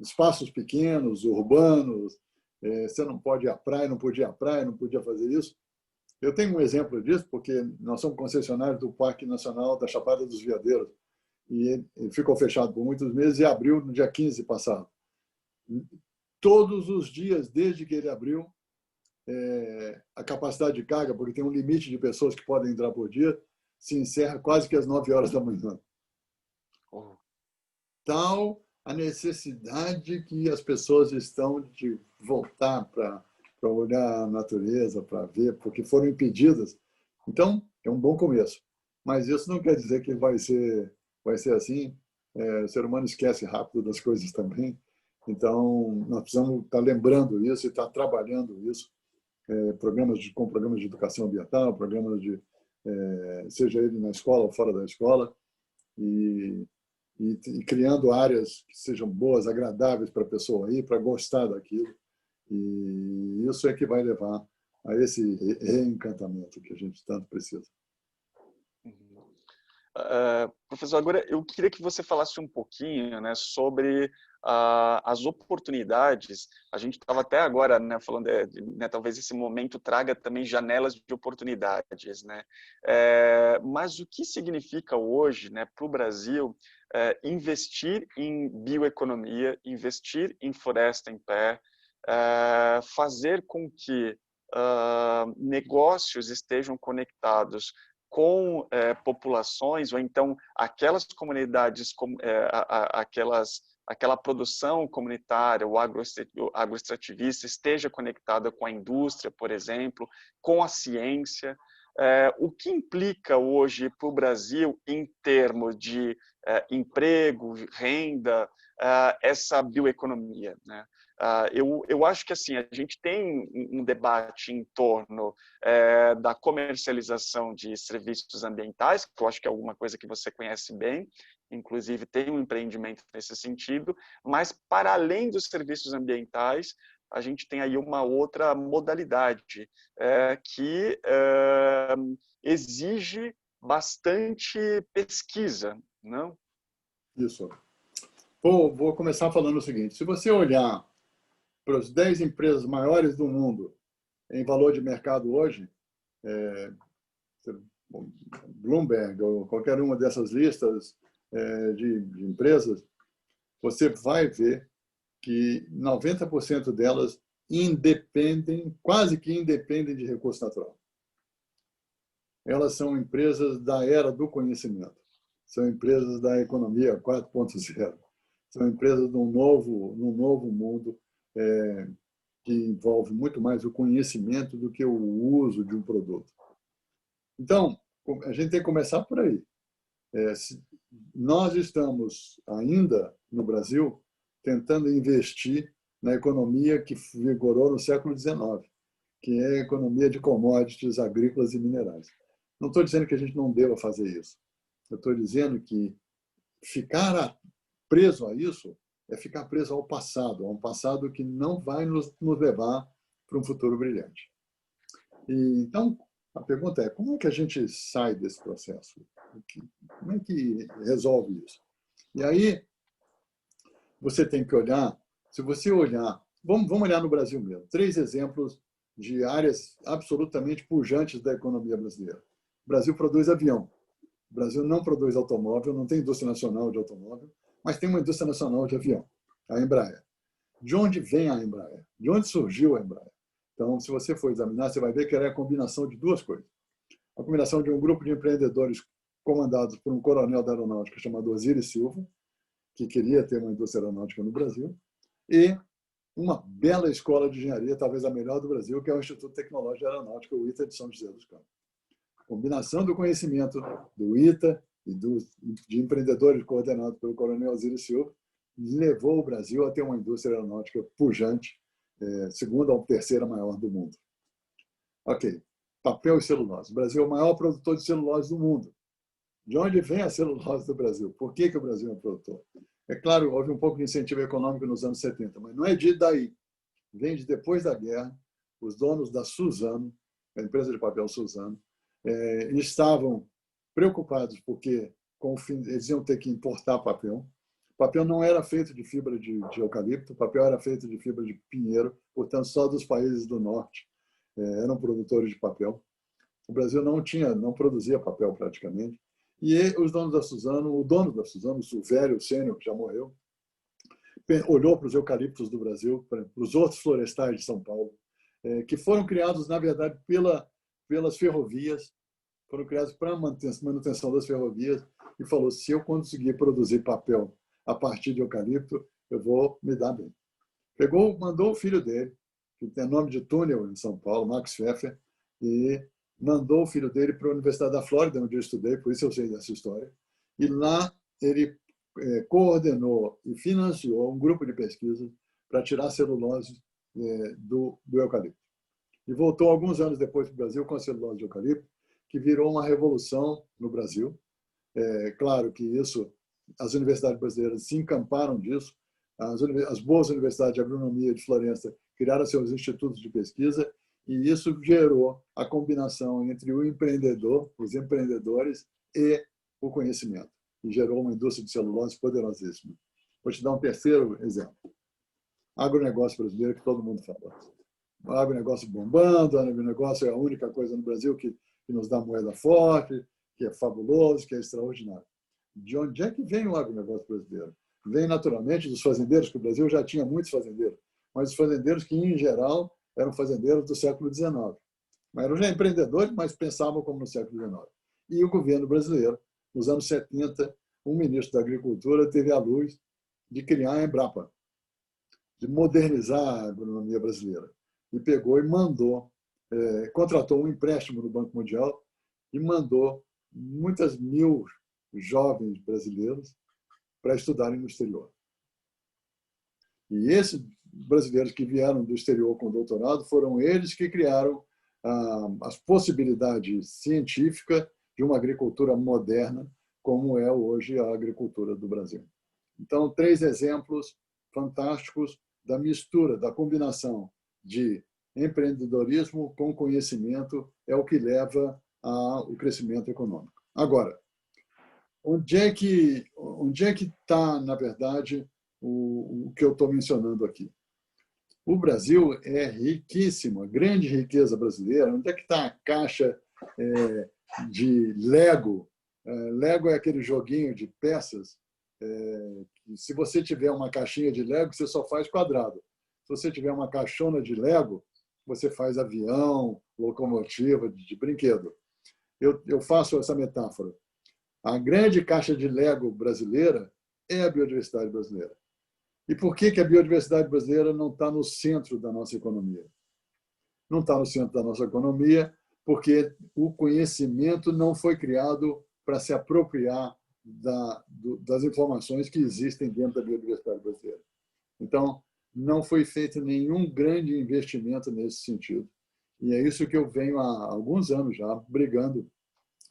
espaços pequenos, urbanos. Você não pode ir à praia, não podia ir à praia, não podia fazer isso. Eu tenho um exemplo disso, porque nós somos concessionários do Parque Nacional da Chapada dos Veadeiros, e ele ficou fechado por muitos meses e abriu no dia 15 passado. Todos os dias, desde que ele abriu, a capacidade de carga, porque tem um limite de pessoas que podem entrar por dia, se encerra quase que às 9 horas da manhã. Tal a necessidade que as pessoas estão de voltar para olhar a natureza, para ver, porque foram impedidas. Então, é um bom começo. Mas isso não quer dizer que vai ser assim. O ser humano esquece rápido das coisas também. Então, nós precisamos estar lembrando isso e estar trabalhando isso. Com programas de educação ambiental, seja ele na escola ou fora da escola, e criando áreas que sejam boas, agradáveis para a pessoa ir, para gostar daquilo. E isso é que vai levar a esse reencantamento que a gente tanto precisa. Professor, agora eu queria que você falasse um pouquinho, né, sobre as oportunidades. A gente estava até agora, né, falando, talvez esse momento traga também janelas de oportunidades, né? Mas o que significa hoje, né, para o Brasil, investir em bioeconomia, investir em floresta em pé, fazer com que negócios estejam conectados com populações, ou então aquelas comunidades, aquela produção comunitária, o agroextrativista esteja conectada com a indústria, por exemplo, com a ciência. O que implica hoje para o Brasil em termos de emprego, renda, essa bioeconomia, né? Eu acho que assim a gente tem um debate em torno da comercialização de serviços ambientais, que eu acho que é alguma coisa que você conhece bem, inclusive tem um empreendimento nesse sentido, mas para além dos serviços ambientais, a gente tem aí uma outra modalidade que exige bastante pesquisa, não? Isso. Vou começar falando o seguinte: se você olhar para as 10 empresas maiores do mundo em valor de mercado hoje, Bloomberg ou qualquer uma dessas listas de empresas, você vai ver que 90% delas quase que independem de recurso natural. Elas são empresas da era do conhecimento, são empresas da economia 4.0, são empresas de um novo mundo que envolve muito mais o conhecimento do que o uso de um produto. Então, a gente tem que começar por aí. Nós estamos ainda, no Brasil, tentando investir na economia que vigorou no século XIX. que é a economia de commodities agrícolas e minerais. Não estou dizendo que a gente não deva fazer isso. Eu estou dizendo que ficar preso a isso é ficar preso ao passado, a um passado que não vai nos levar para um futuro brilhante. E, então, a pergunta é, como é que a gente sai desse processo? Como é que resolve isso? E aí, você tem que olhar, se você olhar, vamos olhar no Brasil mesmo, 3 exemplos de áreas absolutamente pujantes da economia brasileira. O Brasil produz avião. O Brasil não produz automóvel, não tem indústria nacional de automóvel, mas tem uma indústria nacional de avião, a Embraer. De onde vem a Embraer? De onde surgiu a Embraer? Então, se você for examinar, você vai ver que ela é a combinação de 2 coisas. A combinação de um grupo de empreendedores comandados por um coronel da aeronáutica chamado Osiris Silva, que queria ter uma indústria aeronáutica no Brasil, e uma bela escola de engenharia, talvez a melhor do Brasil, que é o Instituto Tecnológico de Aeronáutica, o ITA de São José dos Campos. A combinação do conhecimento do ITA e de empreendedores coordenados pelo coronel Osiris Silva levou o Brasil a ter uma indústria aeronáutica pujante, segunda ou terceira maior do mundo. Ok, papel e celulose. O Brasil é o maior produtor de celulose do mundo. De onde vem a celulose do Brasil? Por que o Brasil é um produtor? É claro, houve um pouco de incentivo econômico nos anos 70, mas não é de daí. Vem de depois da guerra, os donos da Suzano, a empresa de papel Suzano, estavam preocupados porque eles iam ter que importar papel. O papel não era feito de fibra de eucalipto, o papel era feito de fibra de pinheiro, portanto, só dos países do norte eram produtores de papel. O Brasil não produzia papel praticamente. E os donos da Suzano, o dono da Suzano, o velho, o sênior, que já morreu, olhou para os eucaliptos do Brasil, para os outros florestais de São Paulo, que foram criados, na verdade, pelas ferrovias, foram criados para a manutenção das ferrovias, e falou, se eu conseguir produzir papel a partir de eucalipto, eu vou me dar bem. Mandou o filho dele, que tem nome de túnel em São Paulo, Max Pfeffer, e mandou o filho dele para a Universidade da Flórida, onde eu estudei, por isso eu sei dessa história. E lá ele coordenou e financiou um grupo de pesquisa para tirar celulose do eucalipto. E voltou alguns anos depois para o Brasil com a celulose de eucalipto, que virou uma revolução no Brasil. Claro que isso, as universidades brasileiras se encamparam disso. As boas universidades de agronomia de Florença criaram seus institutos de pesquisa, e isso gerou a combinação entre o empreendedor, os empreendedores e o conhecimento. E gerou uma indústria de celulose poderosíssima. Vou te dar um terceiro exemplo. Agronegócio brasileiro, que todo mundo fala. O agronegócio bombando, o agronegócio é a única coisa no Brasil que nos dá moeda forte, que é fabuloso, que é extraordinário. De onde é que vem o agronegócio brasileiro? Vem naturalmente dos fazendeiros, que o Brasil já tinha muitos fazendeiros, mas os fazendeiros que, em geral, eram fazendeiros do século XIX. Mas eram já empreendedores, mas pensavam como no século XIX. E o governo brasileiro, nos anos 70, um ministro da Agricultura teve a luz de criar a Embrapa, de modernizar a agronomia brasileira. E pegou e mandou, contratou um empréstimo no Banco Mundial e mandou muitas mil jovens brasileiros para estudarem no exterior. E esses brasileiros que vieram do exterior com doutorado foram eles que criaram as possibilidades científicas de uma agricultura moderna, como é hoje a agricultura do Brasil. Então, 3 exemplos fantásticos da mistura, da combinação de empreendedorismo com conhecimento é o que leva ao crescimento econômico. Agora, onde é que está, na verdade, o que eu estou mencionando aqui? O Brasil é riquíssimo, a grande riqueza brasileira. Onde é que está a caixa de Lego? Lego é aquele joguinho de peças. Que, se você tiver uma caixinha de Lego, você só faz quadrado. Se você tiver uma caixona de Lego, você faz avião, locomotiva, de brinquedo. Eu faço essa metáfora. A grande caixa de Lego brasileira é a biodiversidade brasileira. E por que a biodiversidade brasileira não está no centro da nossa economia? Não está no centro da nossa economia porque o conhecimento não foi criado para se apropriar das informações que existem dentro da biodiversidade brasileira. Então, não foi feito nenhum grande investimento nesse sentido. E é isso que eu venho há alguns anos já brigando,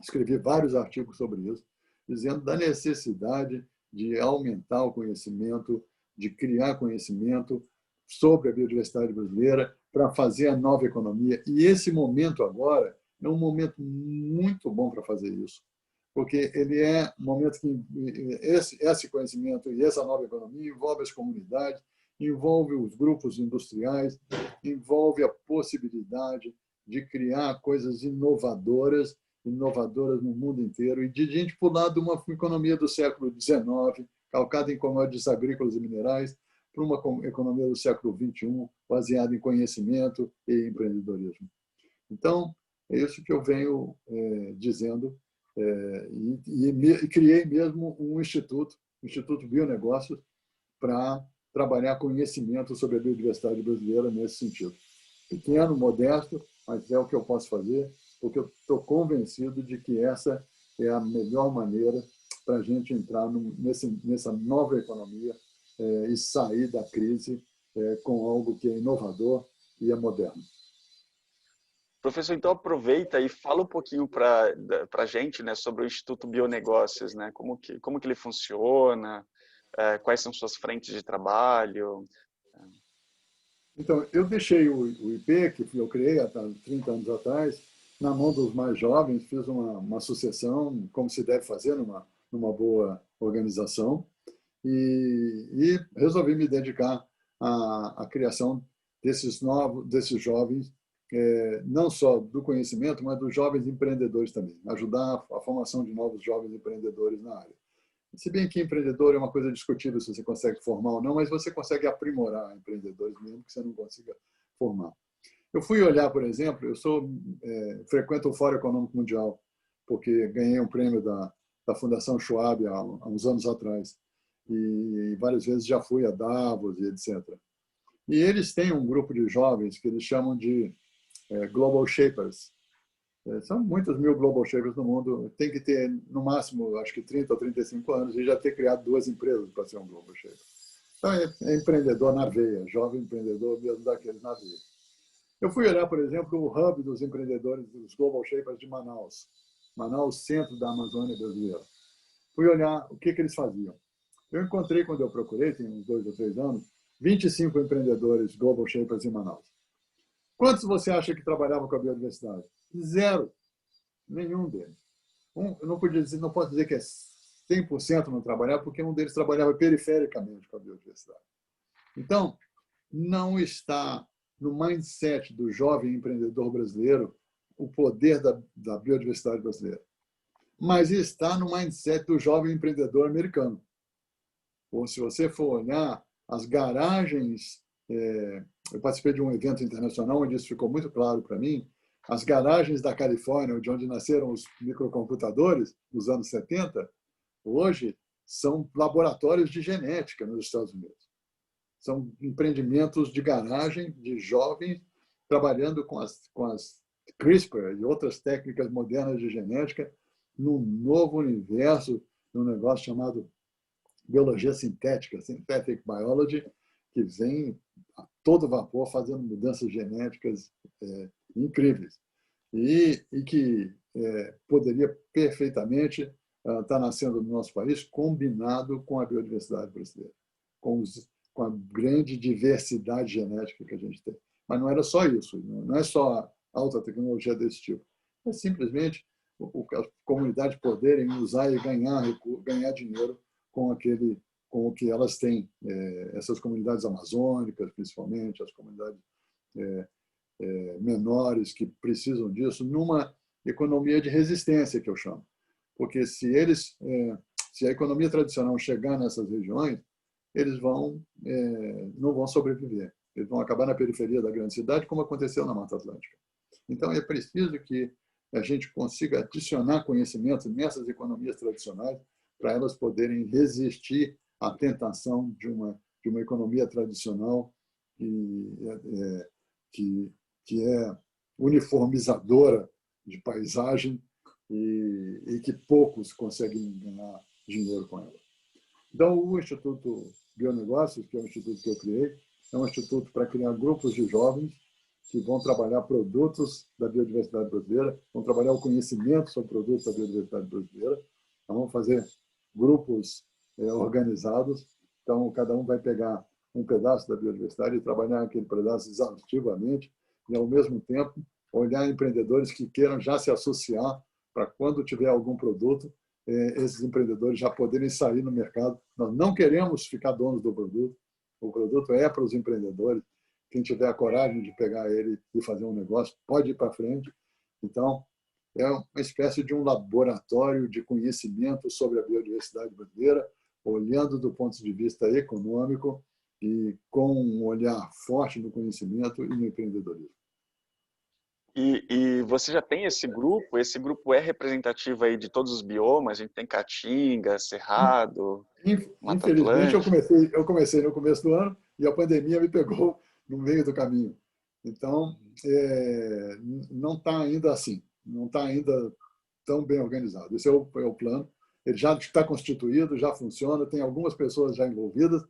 escrevi vários artigos sobre isso, dizendo da necessidade de aumentar o conhecimento, de criar conhecimento sobre a biodiversidade brasileira para fazer a nova economia. E esse momento agora é um momento muito bom para fazer isso, porque ele é um momento que esse conhecimento e essa nova economia envolve as comunidades, envolve os grupos industriais, envolve a possibilidade de criar coisas inovadoras no mundo inteiro e de gente pular de uma economia do século XIX, calcada em commodities agrícolas e minerais, para uma economia do século XXI, baseada em conhecimento e empreendedorismo. Então, é isso que eu venho dizendo, e criei mesmo um instituto, Instituto Bionegócios, para trabalhar conhecimento sobre a biodiversidade brasileira nesse sentido. Pequeno, modesto, mas é o que eu posso fazer, porque eu estou convencido de que essa é a melhor maneira para a gente entrar nessa nova economia e sair da crise com algo que é inovador e é moderno. Professor, então aproveita e fala um pouquinho para a gente, né, sobre o Instituto Bionegócios, né? Como que ele funciona, quais são suas frentes de trabalho. Então, eu deixei o IP, que eu criei há 30 anos atrás, na mão dos mais jovens, fiz uma sucessão, como se deve fazer numa boa organização, e resolvi me dedicar à criação desses jovens, não só do conhecimento, mas dos jovens empreendedores também, ajudar a formação de novos jovens empreendedores na área. Se bem que empreendedor é uma coisa discutível se você consegue formar ou não, mas você consegue aprimorar empreendedores mesmo que você não consiga formar. Eu fui olhar, por exemplo, frequento o Fórum Econômico Mundial, porque ganhei um prêmio da Fundação Schwab há uns anos atrás. E várias vezes já fui a Davos e etc. E eles têm um grupo de jovens que eles chamam de Global Shapers. São muitos mil Global Shapers no mundo. Tem que ter, no máximo, acho que 30 ou 35 anos e já ter criado 2 empresas para ser um Global Shaper. Então, é empreendedor na veia, jovem empreendedor mesmo daqueles na veia. Eu fui olhar, por exemplo, o hub dos empreendedores, dos Global Shapers de Manaus. Manaus, centro da Amazônia brasileira. Fui olhar o que eles faziam. Eu encontrei, quando eu procurei, tem uns 2 ou 3 anos, 25 empreendedores Global Shapers em Manaus. Quantos você acha que trabalhavam com a biodiversidade? 0. Nenhum deles. Eu não posso dizer que é 100% não trabalhar, porque um deles trabalhava perifericamente com a biodiversidade. Então, não está no mindset do jovem empreendedor brasileiro o poder da biodiversidade brasileira, mas está no mindset do jovem empreendedor americano. Ou se você for olhar as garagens, eu participei de um evento internacional onde isso ficou muito claro para mim, as garagens da Califórnia, de onde nasceram os microcomputadores nos anos 70, hoje são laboratórios de genética nos Estados Unidos. São empreendimentos de garagem de jovens trabalhando com as CRISPR e outras técnicas modernas de genética num novo universo, num negócio chamado biologia sintética, synthetic biology, que vem a todo vapor fazendo mudanças genéticas incríveis e que poderia perfeitamente estar nascendo no nosso país combinado com a biodiversidade brasileira, com a grande diversidade genética que a gente tem. Mas não era só isso, não é só alta tecnologia desse tipo. É simplesmente as comunidades poderem usar e ganhar dinheiro com o que elas têm. Essas comunidades amazônicas, principalmente, as comunidades menores que precisam disso, numa economia de resistência, que eu chamo. Porque se a economia tradicional chegar nessas regiões, eles não vão sobreviver. Eles vão acabar na periferia da grande cidade, como aconteceu na Mata Atlântica. Então, é preciso que a gente consiga adicionar conhecimento nessas economias tradicionais para elas poderem resistir à tentação de uma economia tradicional que é uniformizadora de paisagem e que poucos conseguem ganhar dinheiro com ela. Então, o Instituto Bionegócios, que é o instituto que eu criei, é um instituto para criar grupos de jovens que vão trabalhar produtos da biodiversidade brasileira, vão trabalhar o conhecimento sobre produtos da biodiversidade brasileira. Então, vamos fazer grupos organizados. Então, cada um vai pegar um pedaço da biodiversidade e trabalhar aquele pedaço exaustivamente e, ao mesmo tempo, olhar empreendedores que queiram já se associar para, quando tiver algum produto, esses empreendedores já poderem sair no mercado. Nós não queremos ficar donos do produto. O produto é para os empreendedores. Quem tiver a coragem de pegar ele e fazer um negócio pode ir para frente. Então, é uma espécie de um laboratório de conhecimento sobre a biodiversidade brasileira, olhando do ponto de vista econômico e com um olhar forte no conhecimento e no empreendedorismo. E você já tem esse grupo é representativo aí de todos os biomas, a gente tem Caatinga, Cerrado, Mata Infelizmente, Atlântica. eu comecei no começo do ano e a pandemia me pegou no meio do caminho. Então, não está ainda assim, não está ainda tão bem organizado. Esse é o plano. Ele já está constituído, já funciona, tem algumas pessoas já envolvidas,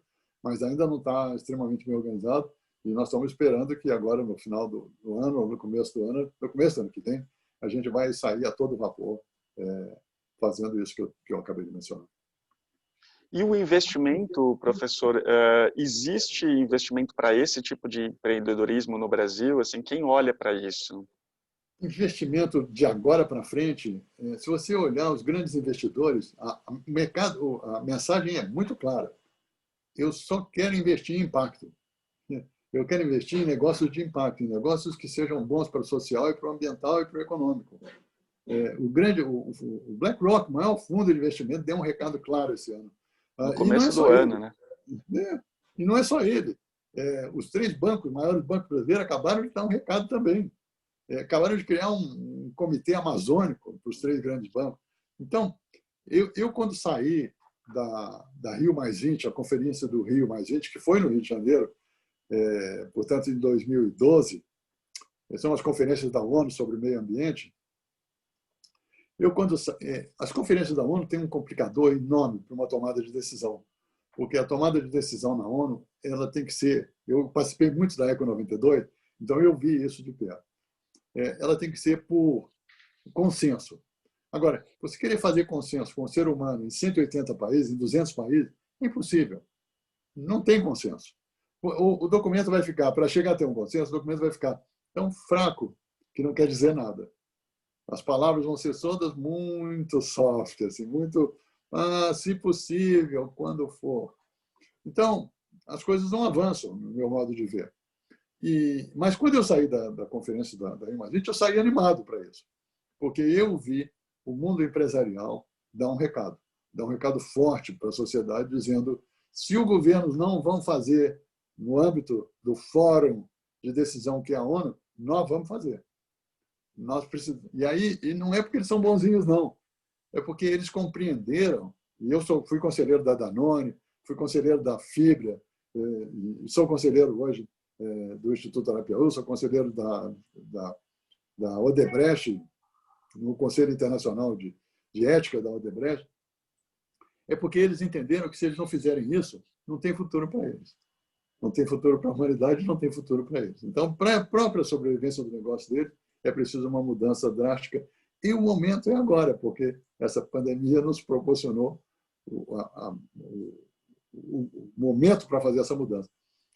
mas ainda não está extremamente bem organizado. E nós estamos esperando que agora, no final do ano, ou no começo do ano que vem, a gente vai sair a todo vapor fazendo isso que eu acabei de mencionar. E o investimento, professor, existe investimento para esse tipo de empreendedorismo no Brasil? Assim, quem olha para isso? Investimento de agora para frente, se você olhar os grandes investidores, a mensagem é muito clara. Eu só quero investir em impacto. Eu quero investir em negócios de impacto, em negócios que sejam bons para o social, e para o ambiental e para o econômico. O BlackRock, o maior fundo de investimento, deu um recado claro esse ano. No E não é começo do só ano, ele. né? E não é só ele. Os 3 bancos, os maiores bancos brasileiros, acabaram de dar um recado também. Acabaram de criar um comitê amazônico para os 3 grandes bancos. Então, eu quando saí da Rio +20, a conferência do Rio +20, que foi no Rio de Janeiro, portanto, em 2012, são as conferências da ONU sobre o meio ambiente. As conferências da ONU têm um complicador enorme para uma tomada de decisão, porque a tomada de decisão na ONU ela tem que ser. Eu participei muito da Eco 92, então eu vi isso de perto. Ela tem que ser por consenso. Agora, você querer fazer consenso com o ser humano em 180 países, em 200 países, é impossível. Não tem consenso. O documento vai ficar, para chegar a ter um consenso, o documento vai ficar tão fraco que não quer dizer nada. As palavras vão ser todas muito soft, assim, muito, se possível, quando for. Então, as coisas não avançam, no meu modo de ver. Mas quando eu saí da conferência da Rio+20, eu saí animado para isso, porque eu vi o mundo empresarial dar um recado forte para a sociedade, dizendo: se os governos não vão fazer no âmbito do fórum de decisão que é a ONU, nós vamos fazer. Nós precisamos. E não é porque eles são bonzinhos, não. É porque eles compreenderam. E eu fui conselheiro da Danone, fui conselheiro da Fibra, sou conselheiro hoje do Instituto Arapiaú, sou conselheiro da Odebrecht, no Conselho Internacional de Ética da Odebrecht. É porque eles entenderam que, se eles não fizerem isso, não tem futuro para eles. Não tem futuro para a humanidade, não tem futuro para eles. Então, para a própria sobrevivência do negócio deles, é preciso uma mudança drástica. E o momento é agora, porque essa pandemia nos proporcionou o momento para fazer essa mudança.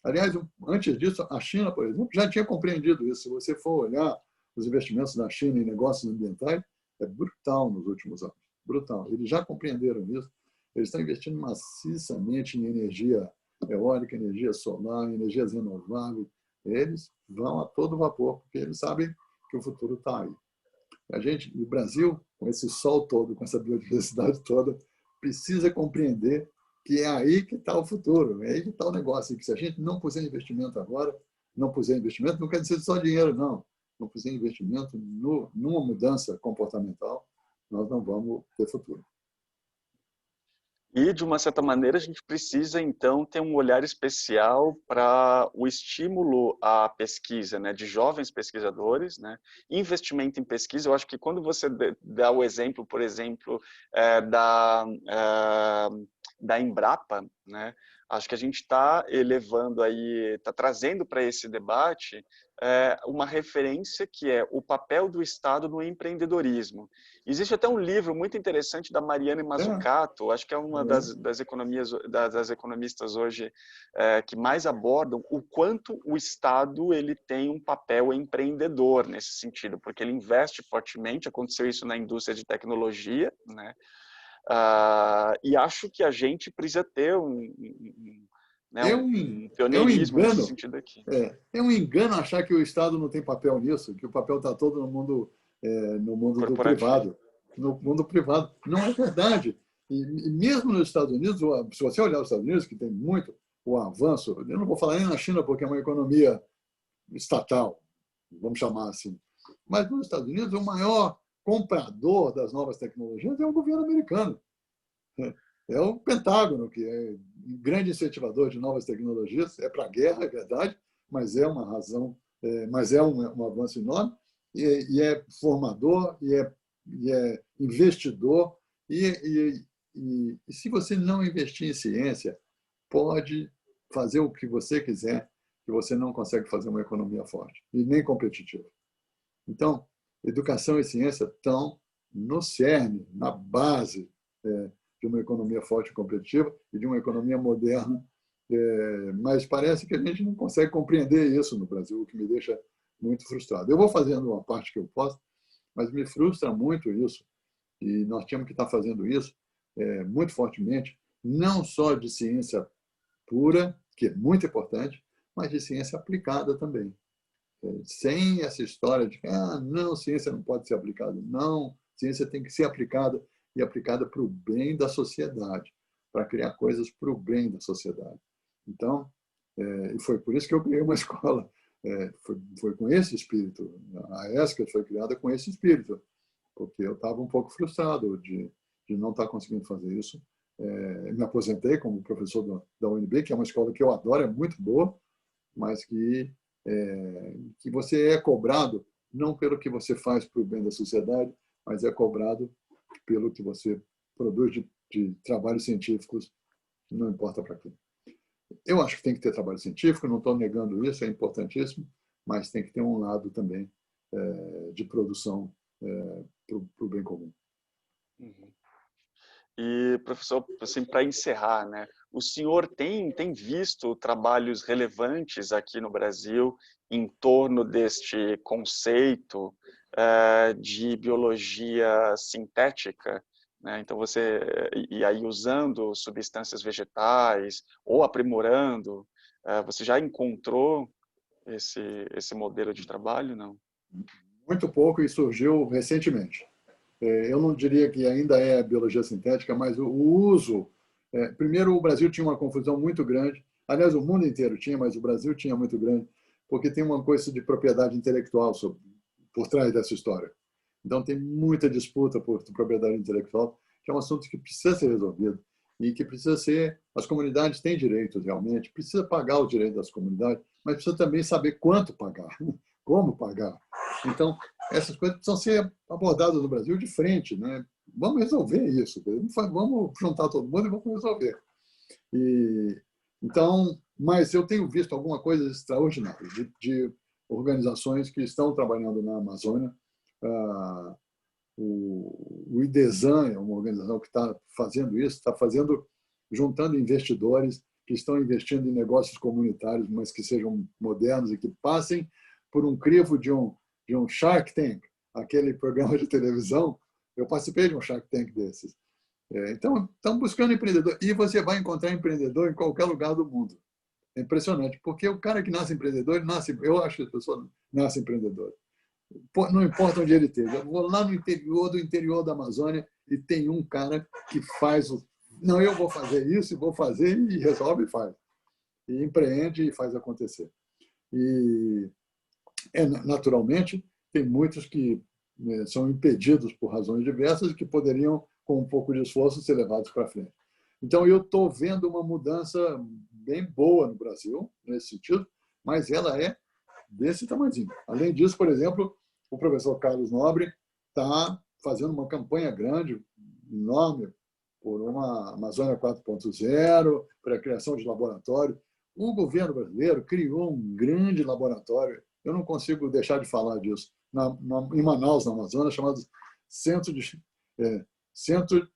Aliás, antes disso, a China, por exemplo, já tinha compreendido isso. Se você for olhar os investimentos da China em negócios ambientais, é brutal nos últimos anos. Brutal. Eles já compreenderam isso. Eles estão investindo maciçamente em energia eólica, energia solar, energias renováveis. Eles vão a todo vapor, porque eles sabem que o futuro está aí. O Brasil, com esse sol todo, com essa biodiversidade toda, precisa compreender que é aí que está o futuro, é aí que está o negócio. E que, se a gente não puser investimento agora, não puser investimento, não quer dizer só dinheiro, não. Não puser investimento numa mudança comportamental, nós não vamos ter futuro. E, de uma certa maneira, a gente precisa, então, ter um olhar especial para o estímulo à pesquisa, né, de jovens pesquisadores, né, investimento em pesquisa. Eu acho que, quando você dá o exemplo, por exemplo, da Embrapa, né, acho que a gente está elevando aí, está trazendo para esse debate uma referência que é o papel do Estado no empreendedorismo. Existe até um livro muito interessante da Mariana Mazzucato, acho que é uma das economistas hoje que mais abordam o quanto o Estado ele tem um papel empreendedor nesse sentido, porque ele investe fortemente, aconteceu isso na indústria de tecnologia, né? E acho que a gente precisa ter um pioneirismo nesse sentido aqui. É um engano achar que o Estado não tem papel nisso, que o papel está todo no mundo do privado. No mundo privado. Não é verdade. E mesmo nos Estados Unidos, se você olhar os Estados Unidos, que tem muito o avanço, eu não vou falar nem na China, porque é uma economia estatal, vamos chamar assim. Mas nos Estados Unidos, o maior comprador das novas tecnologias é o governo americano. É o Pentágono, que é um grande incentivador de novas tecnologias. É para a guerra, é verdade, mas é uma razão, mas é um avanço enorme, e é formador, e é investidor. E se você não investir em ciência, pode fazer o que você quiser, que você não consegue fazer uma economia forte, e nem competitiva. Então, educação e ciência estão no cerne, na base de uma economia forte e competitiva e de uma economia moderna. Mas parece que a gente não consegue compreender isso no Brasil, o que me deixa muito frustrado. Eu vou fazendo uma parte que eu posso, mas me frustra muito isso. E nós tínhamos que estar fazendo isso muito fortemente, não só de ciência pura, que é muito importante, mas de ciência aplicada também. Sem essa história de que não, ciência não pode ser aplicada. Não, ciência tem que ser aplicada e aplicada para o bem da sociedade, para criar coisas para o bem da sociedade. Então, e foi por isso que eu criei uma escola. Foi com esse espírito. A ESCA foi criada com esse espírito, porque eu estava um pouco frustrado de não estar conseguindo fazer isso. Me aposentei como professor da UNB, que é uma escola que eu adoro, é muito boa, mas que você é cobrado não pelo que você faz para o bem da sociedade, mas é cobrado pelo que você produz de trabalhos científicos, não importa para quem. Eu acho que tem que ter trabalho científico, não estou negando isso, é importantíssimo, mas tem que ter um lado também de produção para o bem comum. Uhum. E, professor, assim, para encerrar, né, o senhor tem visto trabalhos relevantes aqui no Brasil em torno deste conceito de biologia sintética, né? Então e aí usando substâncias vegetais ou aprimorando, você já encontrou esse modelo de trabalho, não? Muito pouco, e surgiu recentemente. Eu não diria que ainda é biologia sintética, mas o uso... Primeiro, o Brasil tinha uma confusão muito grande. Aliás, o mundo inteiro tinha, mas o Brasil tinha muito grande, porque tem uma coisa de propriedade intelectual por trás dessa história. Então, tem muita disputa por propriedade intelectual, que é um assunto que precisa ser resolvido e que precisa ser... As comunidades têm direitos, realmente, precisa pagar o direito das comunidades, mas precisa também saber quanto pagar, como pagar. Então, essas coisas precisam ser abordadas no Brasil de frente, né? Vamos resolver isso, vamos juntar todo mundo e vamos resolver. Então, mas eu tenho visto alguma coisa extraordinária de organizações que estão trabalhando na Amazônia. O IDESAN é uma organização que está fazendo isso, juntando investidores que estão investindo em negócios comunitários, mas que sejam modernos e que passem por um crivo de um Shark Tank, aquele programa de televisão. Eu participei de um Shark Tank desses. Então, estão buscando empreendedor. E você vai encontrar empreendedor em qualquer lugar do mundo. É impressionante, porque o cara que nasce empreendedor, eu acho que as pessoas nascem empreendedor. Não importa onde ele esteja. Eu vou lá no interior da Amazônia e tem um cara que faz não, eu vou fazer isso, vou fazer, e resolve e faz. E empreende e faz acontecer. E, naturalmente, tem muitos que são impedidos por razões diversas e que poderiam, com um pouco de esforço, ser levados para frente. Então, eu estou vendo uma mudança bem boa no Brasil, nesse sentido, mas ela é desse tamanhozinho. Além disso, por exemplo, o professor Carlos Nobre está fazendo uma campanha grande, enorme, por uma Amazônia 4.0, para a criação de laboratório. O governo brasileiro criou um grande laboratório eu não consigo deixar de falar disso. Em Manaus, na Amazonas, chamado Centro Centro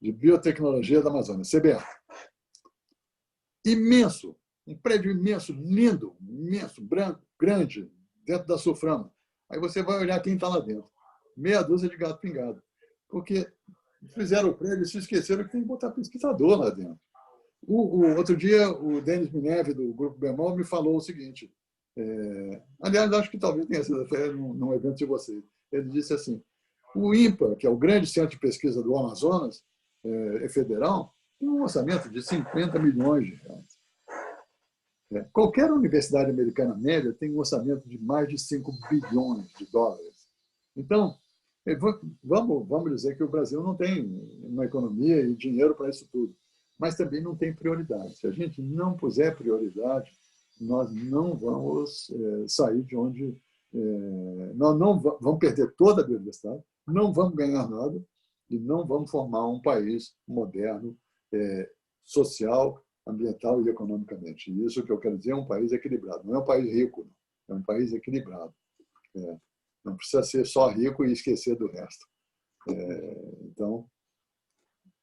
de Biotecnologia da Amazônia, CBA. Imenso, um prédio imenso, lindo, imenso, branco, grande, dentro da Suframa. Aí você vai olhar quem está lá dentro. Meia dúzia de gato pingado. Porque fizeram o prédio e se esqueceram que tem que botar pesquisador lá dentro. Outro dia, o Denis Mineve, do Grupo Bemol, me falou o seguinte, aliás, acho que talvez tenha sido até num evento de vocês. Ele disse assim, o INPA, que é o grande centro de pesquisa do Amazonas, federal, tem um orçamento de 50 milhões de reais. Qualquer universidade americana média tem um orçamento de mais de 5 bilhões de dólares. Então, vamos dizer que o Brasil não tem uma economia e dinheiro para isso tudo, mas também não tem prioridade. Se a gente não puser prioridade, nós não vamos sair de onde... nós não vamos perder toda a biodiversidade, não vamos ganhar nada e não vamos formar um país moderno, social, ambiental e economicamente. E isso que eu quero dizer é um país equilibrado. Não é um país rico, não. É um país equilibrado. Não precisa ser só rico e esquecer do resto. Então,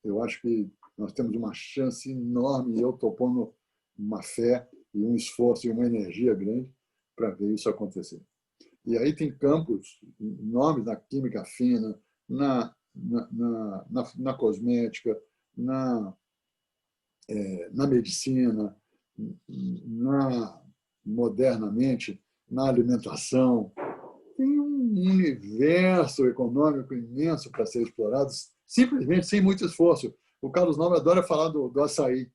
eu acho que nós temos uma chance enorme e eu estou pondo uma fé e um esforço e uma energia grande para ver isso acontecer. E aí tem campos enormes na química fina, na cosmética, na medicina, modernamente, na alimentação. Tem um universo econômico imenso para ser explorado, simplesmente sem muito esforço. O Carlos Nobre adora falar do açaí,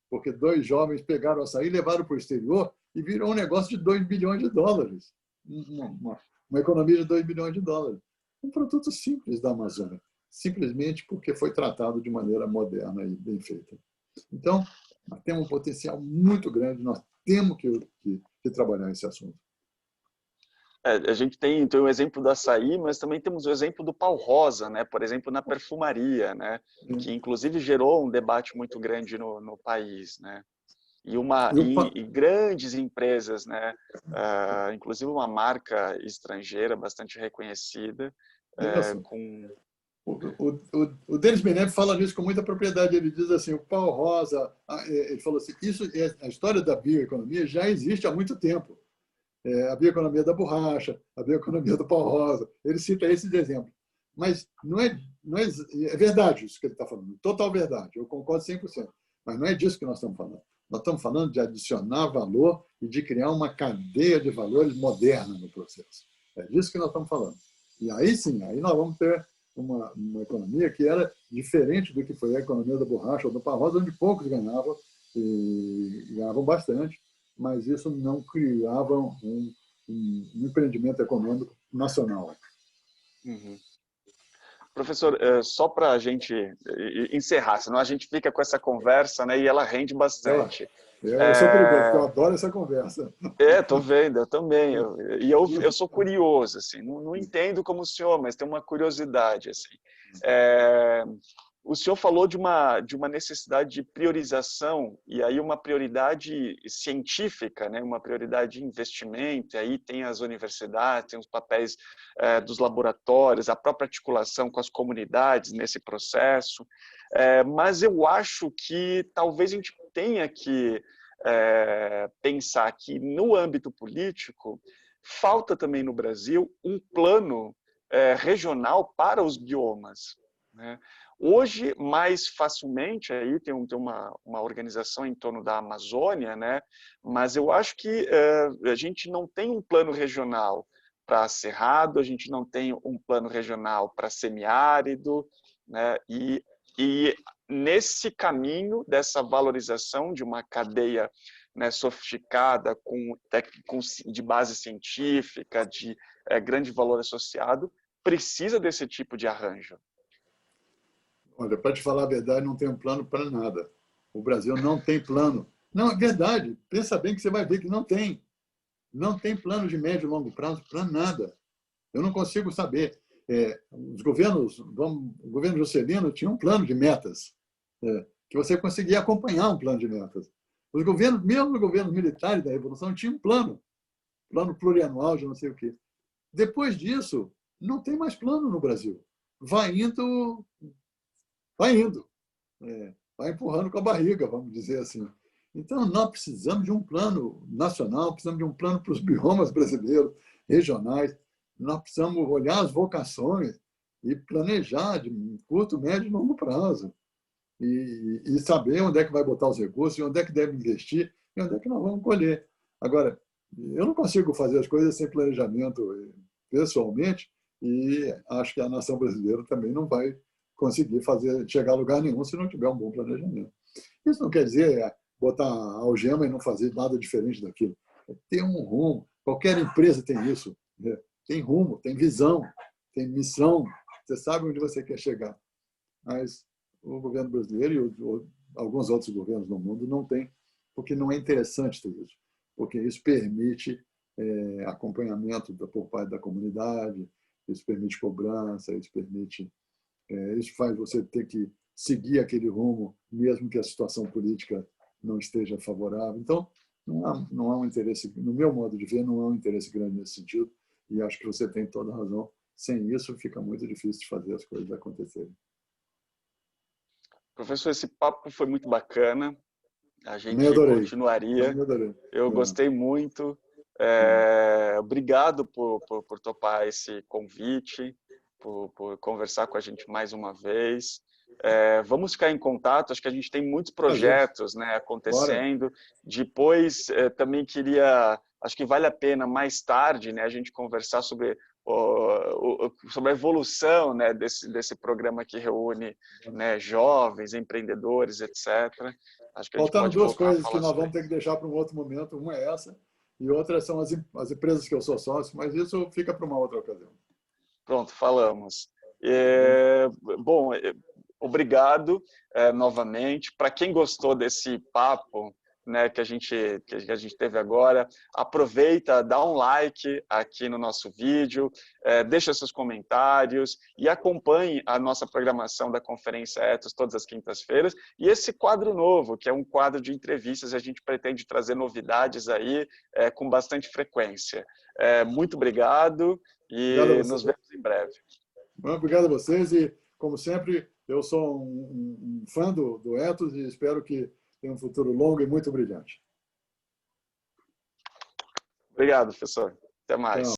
porque 2 jovens pegaram o açaí, levaram para o exterior e virou um negócio de 2 bilhões de dólares. Uma economia de 2 bilhões de dólares. Um produto simples da Amazônia, simplesmente porque foi tratado de maneira moderna e bem feita. Então, nós temos um potencial muito grande, nós temos que trabalhar esse assunto. A gente tem o exemplo do açaí, mas também temos o exemplo do pau rosa, né? Por exemplo, na perfumaria, né? Que inclusive gerou um debate muito grande no país, né? E grandes empresas, né? Inclusive uma marca estrangeira bastante reconhecida. O Denis Menezes fala nisso com muita propriedade. Ele diz assim, o pau rosa, ele falou assim, a história da bioeconomia já existe há muito tempo. A bioeconomia da borracha, a bioeconomia do pau rosa. Ele cita esses exemplos. Mas não é verdade isso que ele está falando, total verdade, eu concordo 100%. Mas não é disso que nós estamos falando. Nós estamos falando de adicionar valor e de criar uma cadeia de valores moderna no processo. É disso que nós estamos falando. E aí sim, aí nós vamos ter uma economia que era diferente do que foi a economia da borracha ou do pau rosa, onde poucos ganhavam, e ganhavam bastante, mas isso não criava um empreendimento econômico nacional. Uhum. Professor, só para a gente encerrar, senão a gente fica com essa conversa, né, e ela rende bastante. Eu sou perigoso, porque eu adoro essa conversa. Tô vendo, eu também. Eu sou curioso, assim, não entendo como o senhor, mas tenho uma curiosidade, assim. O senhor falou de uma necessidade de priorização, e aí uma prioridade científica, né? Uma prioridade de investimento, e aí tem as universidades, tem os papéis dos laboratórios, a própria articulação com as comunidades nesse processo, mas eu acho que talvez a gente tenha que pensar que no âmbito político falta também no Brasil um plano regional para os biomas, né? Hoje, mais facilmente, aí tem uma organização em torno da Amazônia, né? Mas eu acho que a gente não tem um plano regional para cerrado, a gente não tem um plano regional para semiárido, né? E nesse caminho dessa valorização de uma cadeia, né, sofisticada, de base científica, de grande valor associado, precisa desse tipo de arranjo. Olha, para te falar a verdade, não tem um plano para nada. O Brasil não tem plano. Não, é verdade. Pensa bem que você vai ver que não tem. Não tem plano de médio e longo prazo para nada. Eu não consigo saber. Os governos, o governo Juscelino tinha um plano de metas, que você conseguia acompanhar um plano de metas. Os governos, mesmo os governos militares da Revolução, tinham um plano plurianual de não sei o quê. Depois disso, não tem mais plano no Brasil. Vai indo, vai empurrando com a barriga, vamos dizer assim. Então, nós precisamos de um plano nacional, precisamos de um plano para os biomas brasileiros, regionais. Nós precisamos olhar as vocações e planejar de curto, médio e longo prazo. E saber onde é que vai botar os recursos, onde é que deve investir e onde é que nós vamos colher. Agora, eu não consigo fazer as coisas sem planejamento pessoalmente e acho que a nação brasileira também não vai conseguir chegar a lugar nenhum se não tiver um bom planejamento. Isso não quer dizer botar a algema e não fazer nada diferente daquilo. Tem um rumo. Qualquer empresa tem isso. Né? Tem rumo, tem visão, tem missão. Você sabe onde você quer chegar. Mas o governo brasileiro e alguns outros governos no mundo não têm, porque não é interessante ter isso. Porque isso permite acompanhamento por parte da comunidade, isso permite cobrança, isso faz você ter que seguir aquele rumo, mesmo que a situação política não esteja favorável. Então, não há um interesse, no meu modo de ver, não há um interesse grande nesse sentido, e acho que você tem toda a razão. Sem isso, fica muito difícil de fazer as coisas acontecerem. Professor, esse papo foi muito bacana. A gente Me adorei. continuaria. Me adorei. Eu gostei muito. Obrigado por topar esse convite, por conversar com a gente mais uma vez. Vamos ficar em contato. Acho que a gente tem muitos projetos, né, acontecendo. Bora. Depois, também queria... Acho que vale a pena, mais tarde, né, a gente conversar sobre a evolução, né, desse programa que reúne, né, jovens, empreendedores, etc. Acho que a gente Faltaram pode duas coisas que nós sobre... vamos ter que deixar para um outro momento. Uma é essa, e outra são as empresas que eu sou sócio, mas isso fica para uma outra ocasião. Pronto, falamos. Bom, obrigado novamente. Para quem gostou desse papo, né, que a gente teve agora, aproveita, dá um like aqui no nosso vídeo, deixa seus comentários e acompanhe a nossa programação da Conferência Ethos todas as quintas-feiras. E esse quadro novo, que é um quadro de entrevistas, a gente pretende trazer novidades aí com bastante frequência. Muito obrigado e nos vemos em breve. Obrigado a vocês e, como sempre, eu sou um fã do Ethos e espero que tenha um futuro longo e muito brilhante. Obrigado, professor. Até mais.